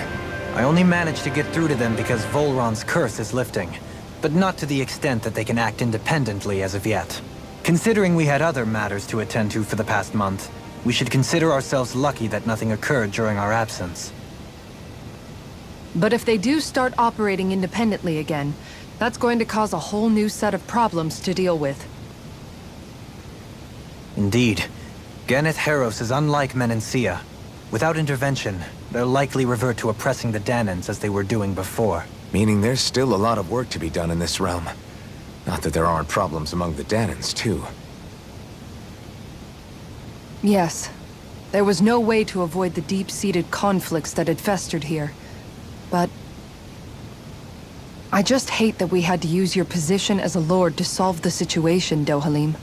I only managed to get through to them because Volron's curse is lifting, but not to the extent that they can act independently as of yet. Considering we had other matters to attend to for the past month, we should consider ourselves lucky that nothing occurred during our absence. But if they do start operating independently again, that's going to cause a whole new set of problems to deal with. Indeed. Geneth Haros is unlike Menancia. Without intervention, they'll likely revert to oppressing the Danans as they were doing before. Meaning there's still a lot of work to be done in this realm. Not that there aren't problems among the Danans, too. Yes. There was no way to avoid the deep-seated conflicts that had festered here. But... I just hate that we had to use your position as a lord to solve the situation, Dohalim.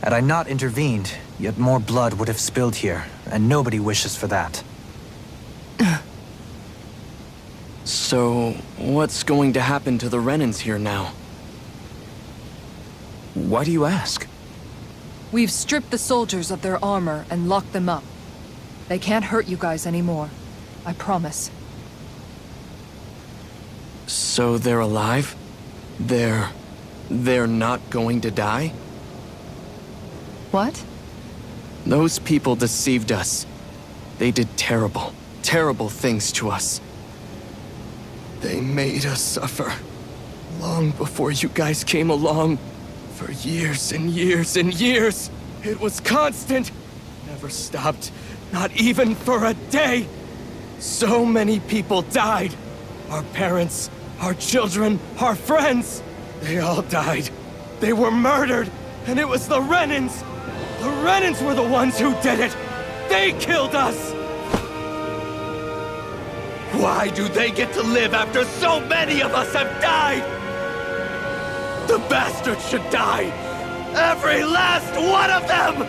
Had I not intervened, yet more blood would have spilled here, and nobody wishes for that. So, what's going to happen to the Renans here now? Why do you ask? We've stripped the soldiers of their armor and locked them up. They can't hurt you guys anymore. I promise. So they're alive? They're not going to die? What? Those people deceived us. They did terrible, terrible things to us. They made us suffer. Long before you guys came along. For years and years and years. It was constant. Never stopped. Not even for a day. So many people died. Our parents, our children, our friends. They all died. They were murdered. And it was the Renans. The Renans were the ones who did it. They killed us. Why do they get to live after so many of us have died? The bastards should die! Every last one of them!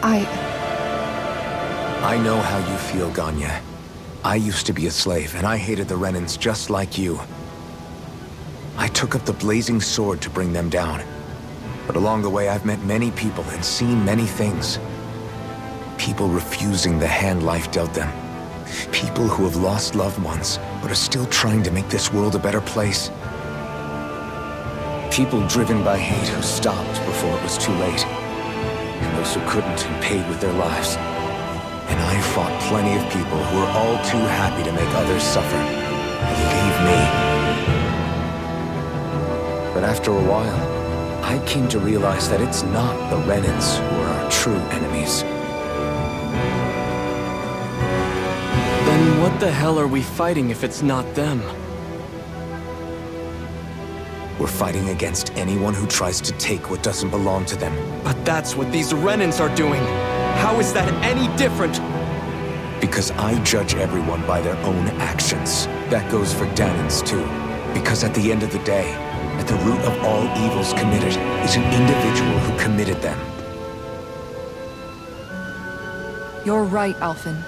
I know how you feel, Ganya. I used to be a slave, and I hated the Renans just like you. I took up the blazing sword to bring them down. But along the way, I've met many people and seen many things. People refusing the hand life dealt them. People who have lost loved ones, but are still trying to make this world a better place. People driven by hate who stopped before it was too late. And those those who couldn't and paid with their lives. And I fought plenty of people who were all too happy to make others suffer. Believe me. But after a while, I came to realize that it's not the Renans who are our true enemies. Then what the hell are we fighting if it's not them? We're fighting against anyone who tries to take what doesn't belong to them. But that's what these Renans are doing. How is that any different? Because I judge everyone by their own actions. That goes for Dahnans too. Because at the end of the day, at the root of all evils committed is an individual who committed them. You're right, Alphen.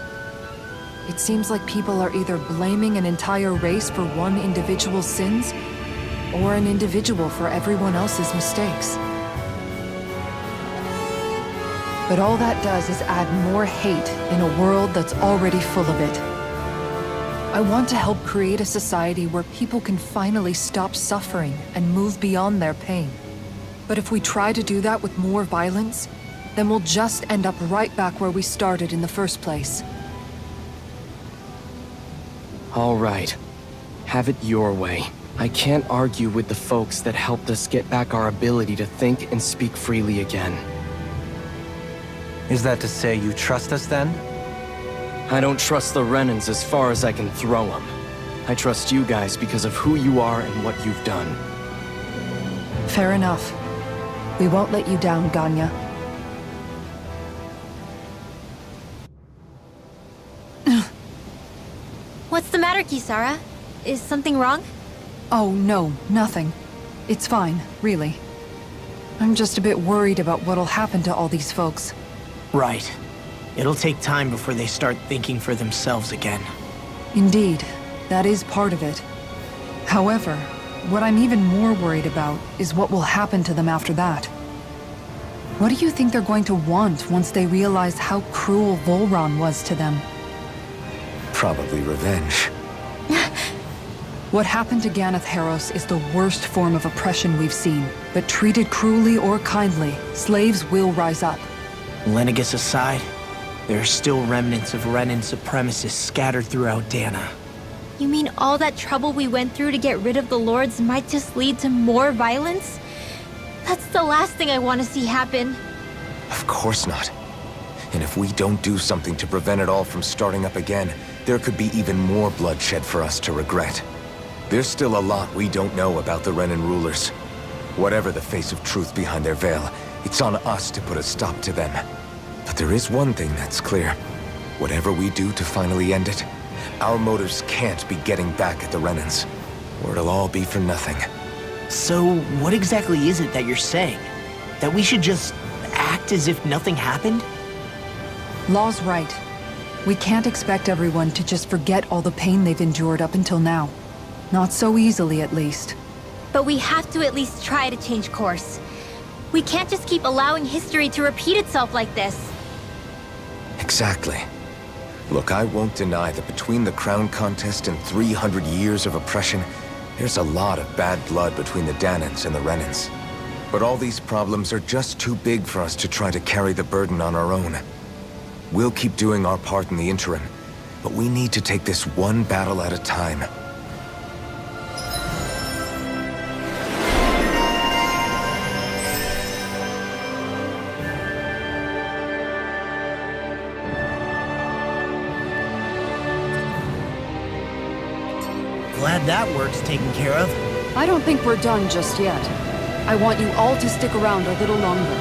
It seems like people are either blaming an entire race for one individual's sins, or an individual for everyone else's mistakes. But all that does is add more hate in a world that's already full of it. I want to help create a society where people can finally stop suffering and move beyond their pain. But if we try to do that with more violence, then we'll just end up right back where we started in the first place. All right. Have it your way. I can't argue with the folks that helped us get back our ability to think and speak freely again. Is that to say you trust us then? I don't trust the Renans as far as I can throw them. I trust you guys because of who you are and what you've done. Fair enough. We won't let you down, Ganya. What's the matter, Kisara? Is something wrong? Oh, no, nothing. It's fine, really. I'm just a bit worried about what'll happen to all these folks. Right. It'll take time before they start thinking for themselves again. Indeed, that is part of it. However, what I'm even more worried about is what will happen to them after that. What do you think they're going to want once they realize how cruel Volron was to them? Probably revenge. What happened to Ganath Haros is the worst form of oppression we've seen. But treated cruelly or kindly, slaves will rise up. Lenegis aside, there are still remnants of Renan supremacists scattered throughout Dahna. You mean all that trouble we went through to get rid of the Lords might just lead to more violence? That's the last thing I want to see happen. Of course not. And if we don't do something to prevent it all from starting up again, there could be even more bloodshed for us to regret. There's still a lot we don't know about the Renan rulers. Whatever the face of truth behind their veil, it's on us to put a stop to them. But there is one thing that's clear. Whatever we do to finally end it, our motives can't be getting back at the Renans, or it'll all be for nothing. So, what exactly is it that you're saying? That we should just act as if nothing happened? Law's right. We can't expect everyone to just forget all the pain they've endured up until now. Not so easily, at least. But we have to at least try to change course. We can't just keep allowing history to repeat itself like this. Exactly. Look, I won't deny that between the crown contest and 300 years of oppression, there's a lot of bad blood between the Dahnans and the Renans. But all these problems are just too big for us to try to carry the burden on our own. We'll keep doing our part in the interim, but we need to take this one battle at a time. Glad that work's taken care of. I don't think we're done just yet. I want you all to stick around a little longer.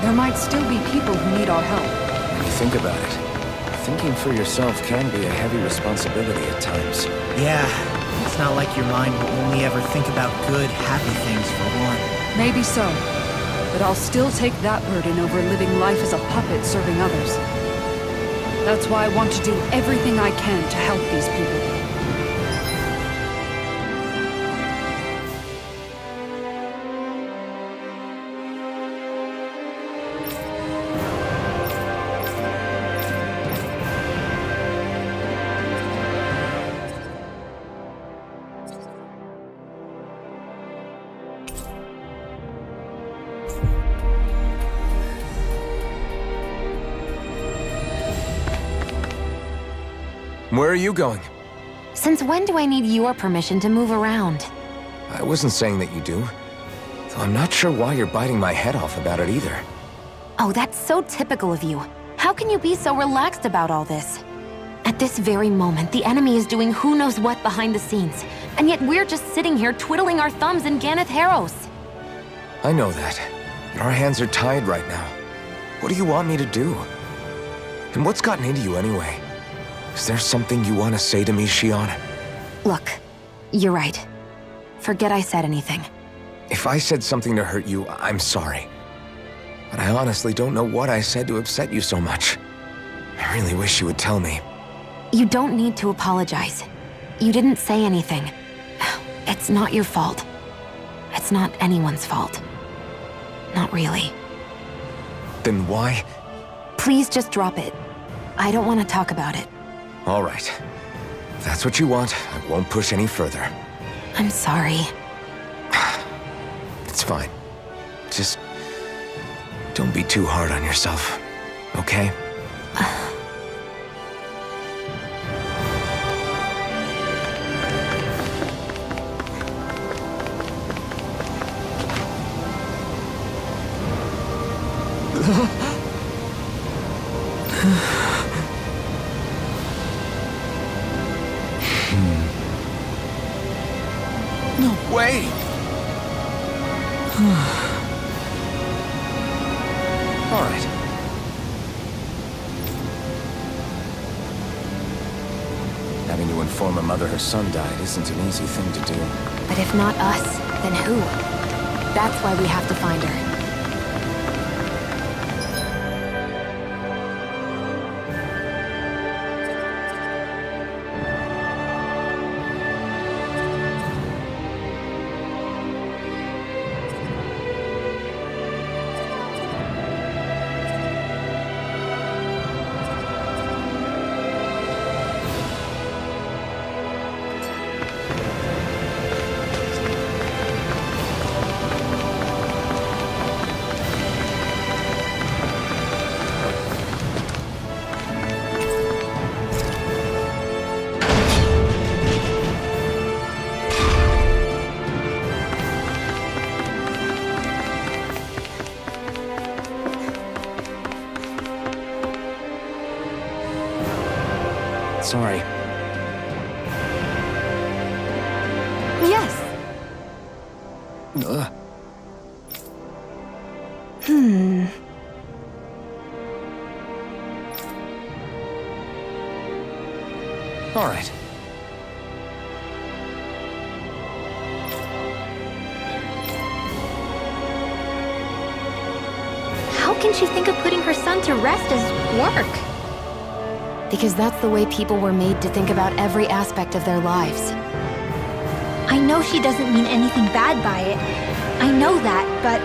There might still be people who need our help. When you think about it, thinking for yourself can be a heavy responsibility at times. Yeah, it's not like your mind will only ever think about good, happy things for one. Maybe so. But I'll still take that burden over living life as a puppet serving others. That's why I want to do everything I can to help these people. Where are you going? Since when do I need your permission to move around? I wasn't saying that you do. Though I'm not sure why you're biting my head off about it either. Oh, that's so typical of you. How can you be so relaxed about all this? At this very moment, the enemy is doing who knows what behind the scenes, and yet we're just sitting here twiddling our thumbs in Ganeth Haros. I know that, but our hands are tied right now. What do you want me to do? And what's gotten into you anyway? Is there something you want to say to me, Shion? Look, you're right. Forget I said anything. If I said something to hurt you, I'm sorry. But I honestly don't know what I said to upset you so much. I really wish you would tell me. You don't need to apologize. You didn't say anything. It's not your fault. It's not anyone's fault. Not really. Then why? Please just drop it. I don't want to talk about it. All right. If that's what you want, I won't push any further. I'm sorry. It's fine. Just don't be too hard on yourself, okay? No way! All right. Having to inform a mother her son died isn't an easy thing to do. But if not us, then who? That's why we have to find her. Sorry. Yes! Ugh. All right. How can she think of putting her son to rest as work? Because that's the way people were made to think about every aspect of their lives. I know she doesn't mean anything bad by it. I know that, but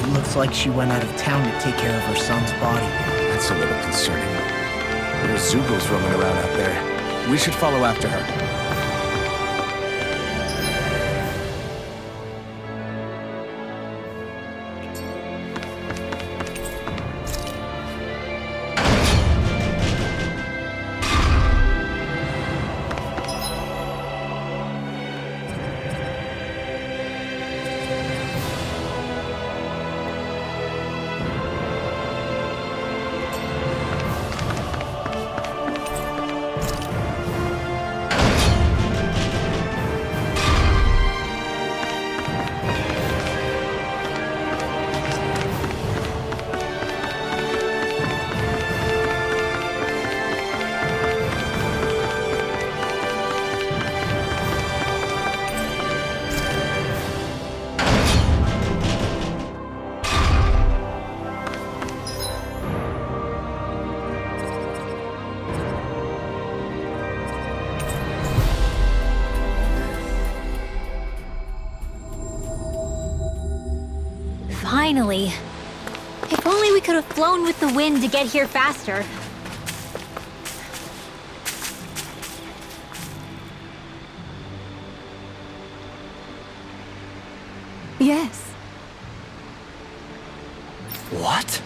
It looks like she went out of town to take care of her son's body. That's a little concerning. There are Zugos roaming around out there. We should follow after her. finally. If only we could have flown with the wind to get here faster. Yes. What?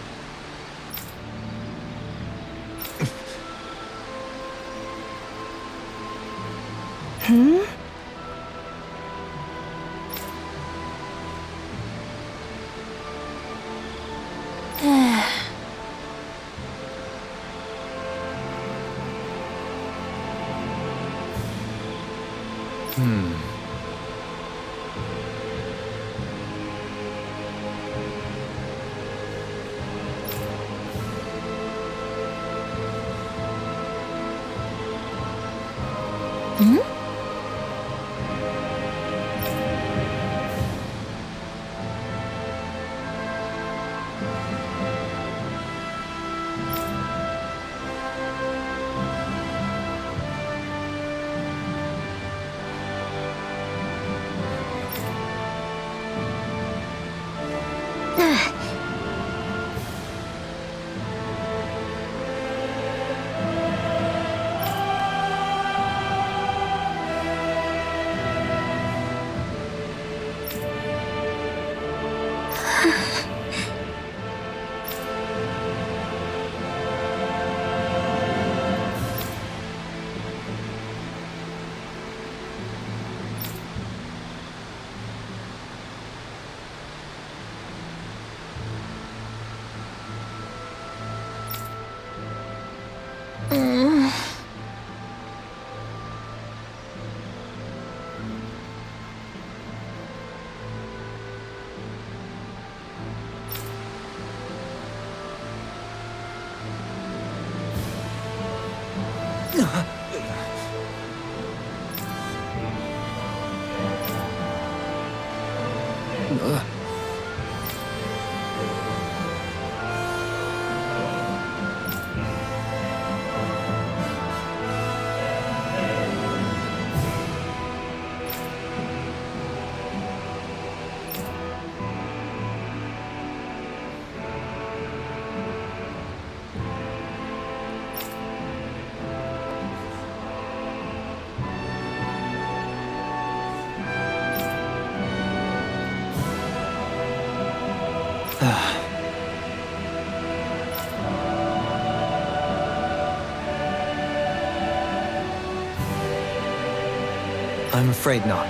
I'm afraid not.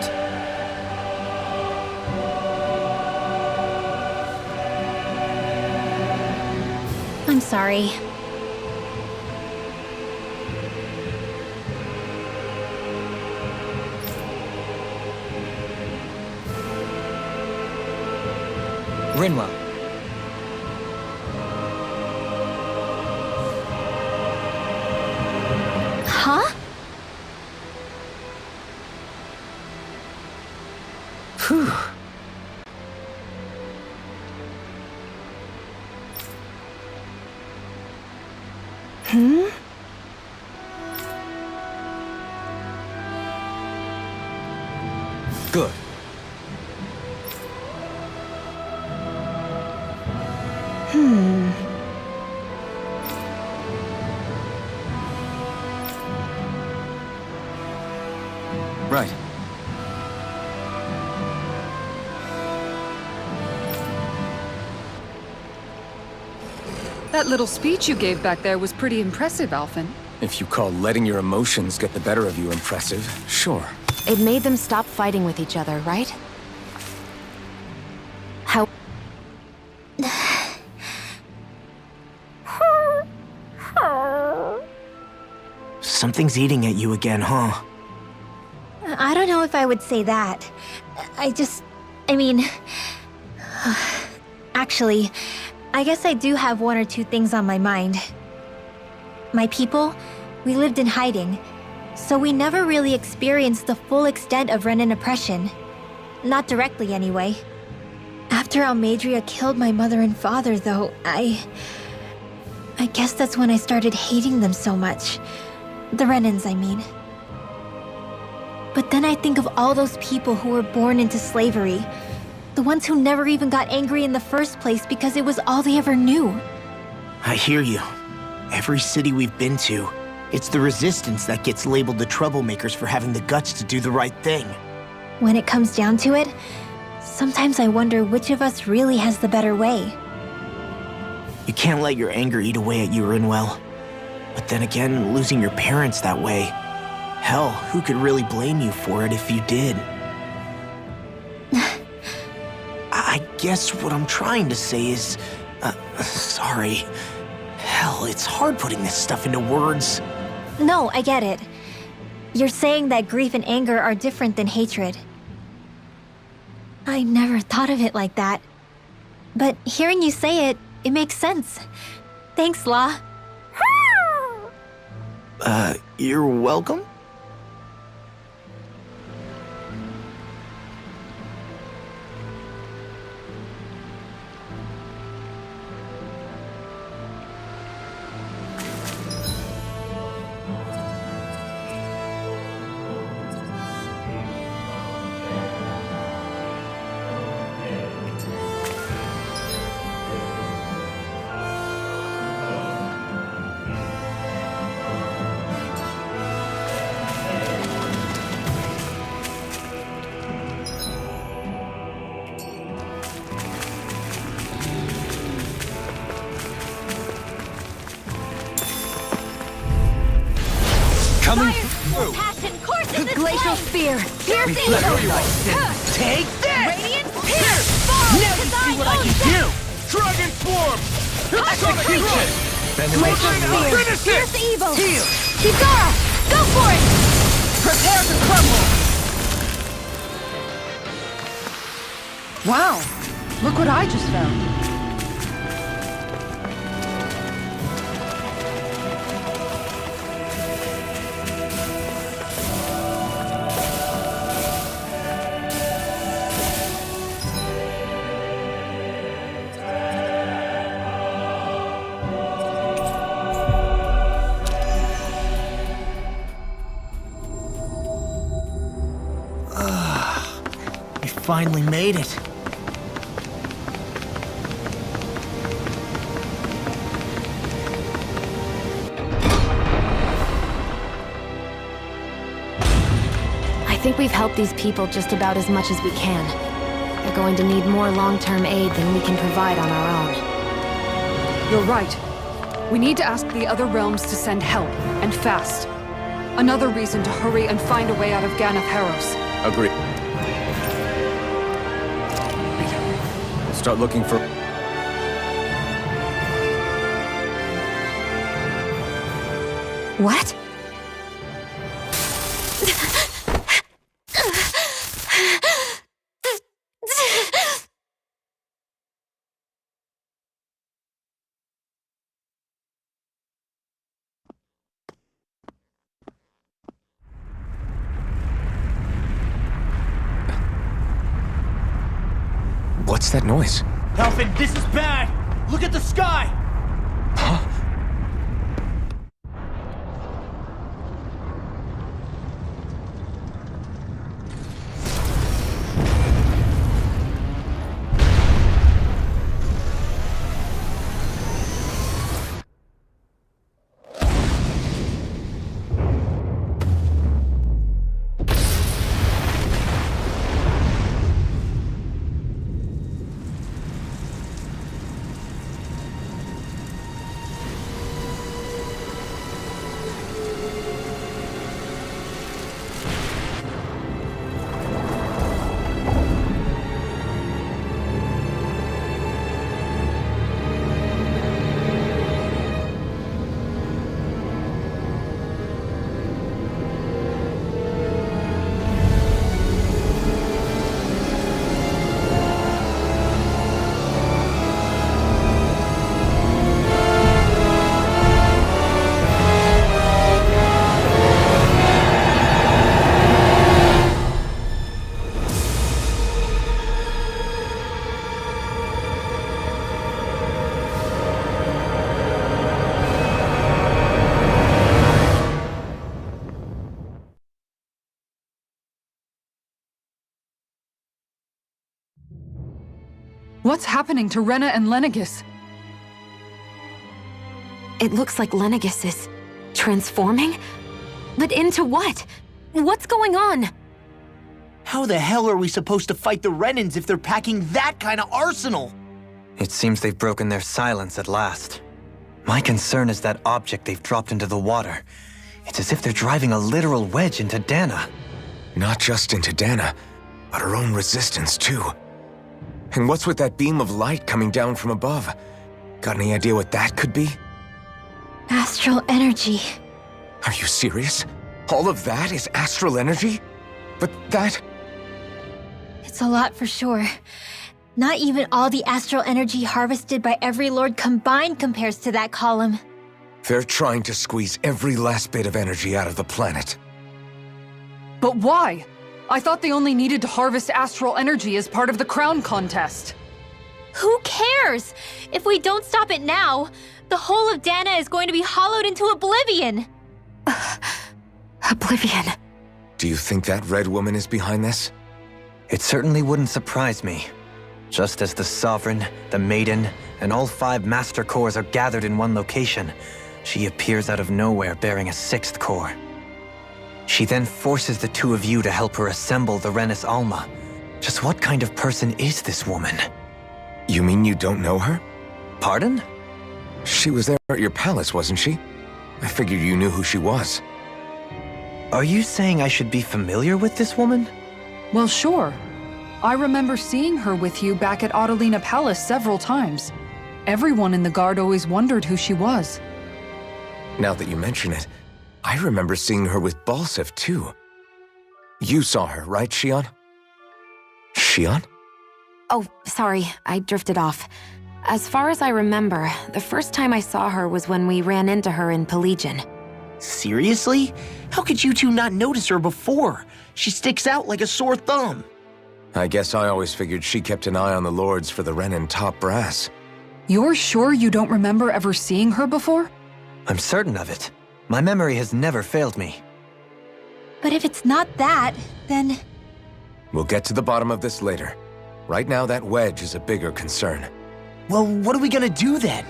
I'm sorry. Rinwell. Huh? Whew. Good. Right. That little speech you gave back there was pretty impressive, Alphen. If you call letting your emotions get the better of you impressive, sure. It made them stop fighting with each other, right? How... Something's eating at you again, huh? I don't know if I would say that. I mean... Actually, I guess I do have one or two things on my mind. My people, we lived in hiding, so we never really experienced the full extent of Renan oppression. Not directly, anyway. After Almadria killed my mother and father, though, I guess that's when I started hating them so much. The Renans, I mean. But then I think of all those people who were born into slavery. The ones who never even got angry in the first place because it was all they ever knew. I hear you. Every city we've been to, it's the resistance that gets labeled the troublemakers for having the guts to do the right thing. When it comes down to it, sometimes I wonder which of us really has the better way. You can't let your anger eat away at you, Rinwell. But then again, losing your parents that way, Hell, who could really blame you for it if you did? I guess what I'm trying to say is, sorry. Hell, it's hard putting this stuff into words. No, I get it. You're saying that grief and anger are different than hatred. I never thought of it like that. But hearing you say it, it makes sense. Thanks, Law. You're welcome? Coming Fire! Passion courses this Glacial flame! Spear! Pierce evil! Take this! Radiant Pierce! Fall! Now you see what I can do! Dragon Swarm! Execution! Glacial Spear! Finish it! Pierce evil! Heal! Kizara! Go for it! Prepare to crumble! Wow! Look what I just found. We finally made it. I think we've helped these people just about as much as we can. They're going to need more long-term aid than we can provide on our own. You're right. We need to ask the other realms to send help, and fast. Another reason to hurry and find a way out of Ganath Haros. Agree. Start looking for... What? What's that noise? Helfin, this is bad! Look at the sky! What's happening to Rena and Lenegis? It looks like Lenegis is transforming? But into what? What's going on? How the hell are we supposed to fight the Renans if they're packing that kind of arsenal? It seems they've broken their silence at last. My concern is that object they've dropped into the water. It's as if they're driving a literal wedge into Dana. Not just into Dana, but her own resistance too. And what's with that beam of light coming down from above? Got any idea what that could be? Astral energy. Are you serious? All of that is astral energy? But that... It's a lot for sure. Not even all the astral energy harvested by every lord combined compares to that column. They're trying to squeeze every last bit of energy out of the planet. But why? I thought they only needed to harvest astral energy as part of the crown contest. Who cares? If we don't stop it now, the whole of Dana is going to be hollowed into oblivion. Oblivion. Do you think that red woman is behind this? It certainly wouldn't surprise me. Just as the Sovereign, the Maiden, and all 5 Master Cores are gathered in one location, she appears out of nowhere bearing a 6th core. She then forces the 2 of you to help her assemble the Renis Alma. Just what kind of person is this woman? You mean you don't know her? Pardon? She was there at your palace, wasn't she? I figured you knew who she was. Are you saying I should be familiar with this woman? Well, sure. I remember seeing her with you back at Adelina Palace several times. Everyone in the guard always wondered who she was. Now that you mention it, I remember seeing her with Balsif too. You saw her, right, Shion? Shion? Oh, sorry, I drifted off. As far as I remember, the first time I saw her was when we ran into her in Pelagian. Seriously? How could you two not notice her before? She sticks out like a sore thumb. I guess I always figured she kept an eye on the lords for the Renin top brass. You're sure you don't remember ever seeing her before? I'm certain of it. My memory has never failed me. But if it's not that, then... We'll get to the bottom of this later. Right now, that wedge is a bigger concern. Well, what are we gonna do then?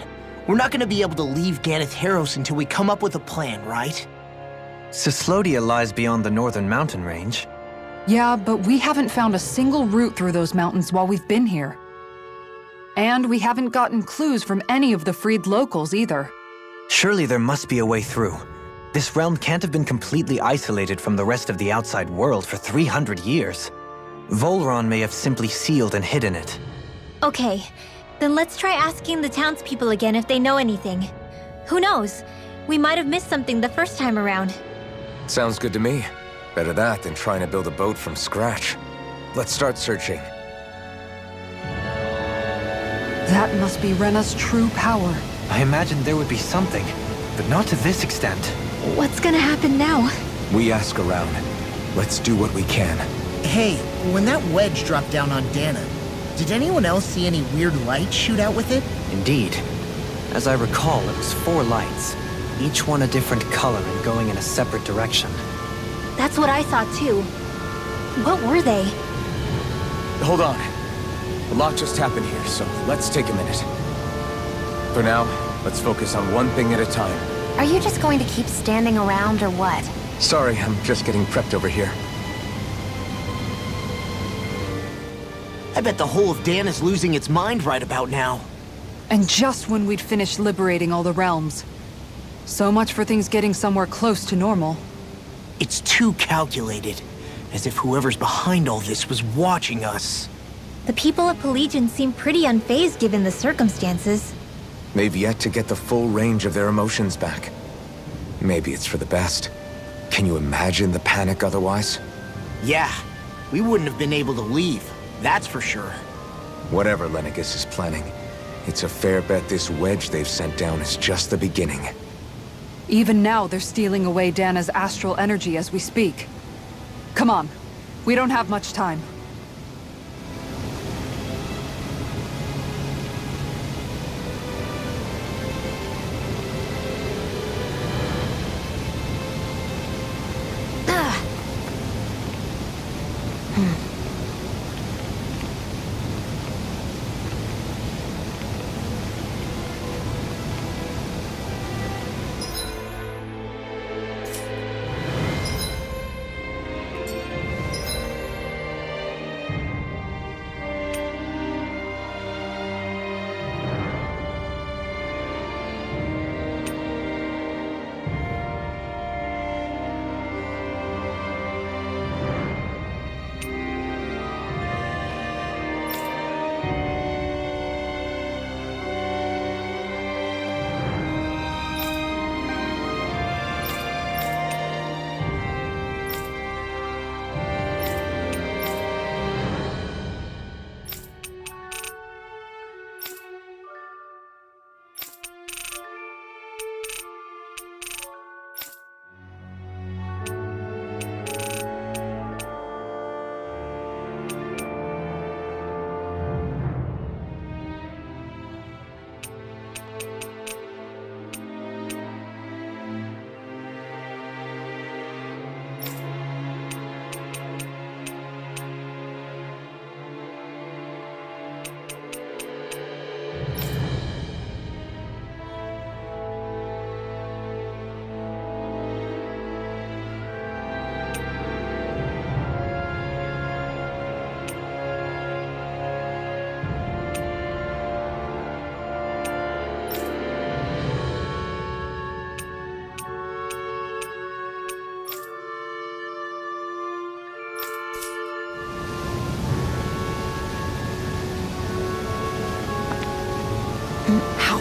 We're not gonna be able to leave Ganeth Haros until we come up with a plan, right? Cyslodia lies beyond the northern mountain range. Yeah, but we haven't found a single route through those mountains while we've been here. And we haven't gotten clues from any of the freed locals either. Surely there must be a way through. This realm can't have been completely isolated from the rest of the outside world for 300 years. Volron may have simply sealed and hidden it. Okay, then let's try asking the townspeople again if they know anything. Who knows? We might have missed something the first time around. Sounds good to me. Better that than trying to build a boat from scratch. Let's start searching. That must be Rena's true power. I imagined there would be something, but not to this extent. What's gonna happen now? We ask around. Let's do what we can. Hey, when that wedge dropped down on Dana, did anyone else see any weird lights shoot out with it? Indeed. As I recall, it was 4 lights, each one a different color and going in a separate direction. That's what I saw too. What were they? Hold on. A lot just happened here, so let's take a minute. For now, let's focus on one thing at a time. Are you just going to keep standing around or what? Sorry, I'm just getting prepped over here. I bet the whole of Dana's losing its mind right about now. And just when we'd finished liberating all the realms. So much for things getting somewhere close to normal. It's too calculated. As if whoever's behind all this was watching us. The people of Pelagian seem pretty unfazed given the circumstances. They've yet to get the full range of their emotions back. Maybe it's for the best. Can you imagine the panic otherwise? Yeah, we wouldn't have been able to leave. That's for sure. Whatever Lenegis is planning, it's a fair bet this wedge they've sent down is just the beginning. Even now, they're stealing away Dana's astral energy as we speak. Come on. We don't have much time. Ow.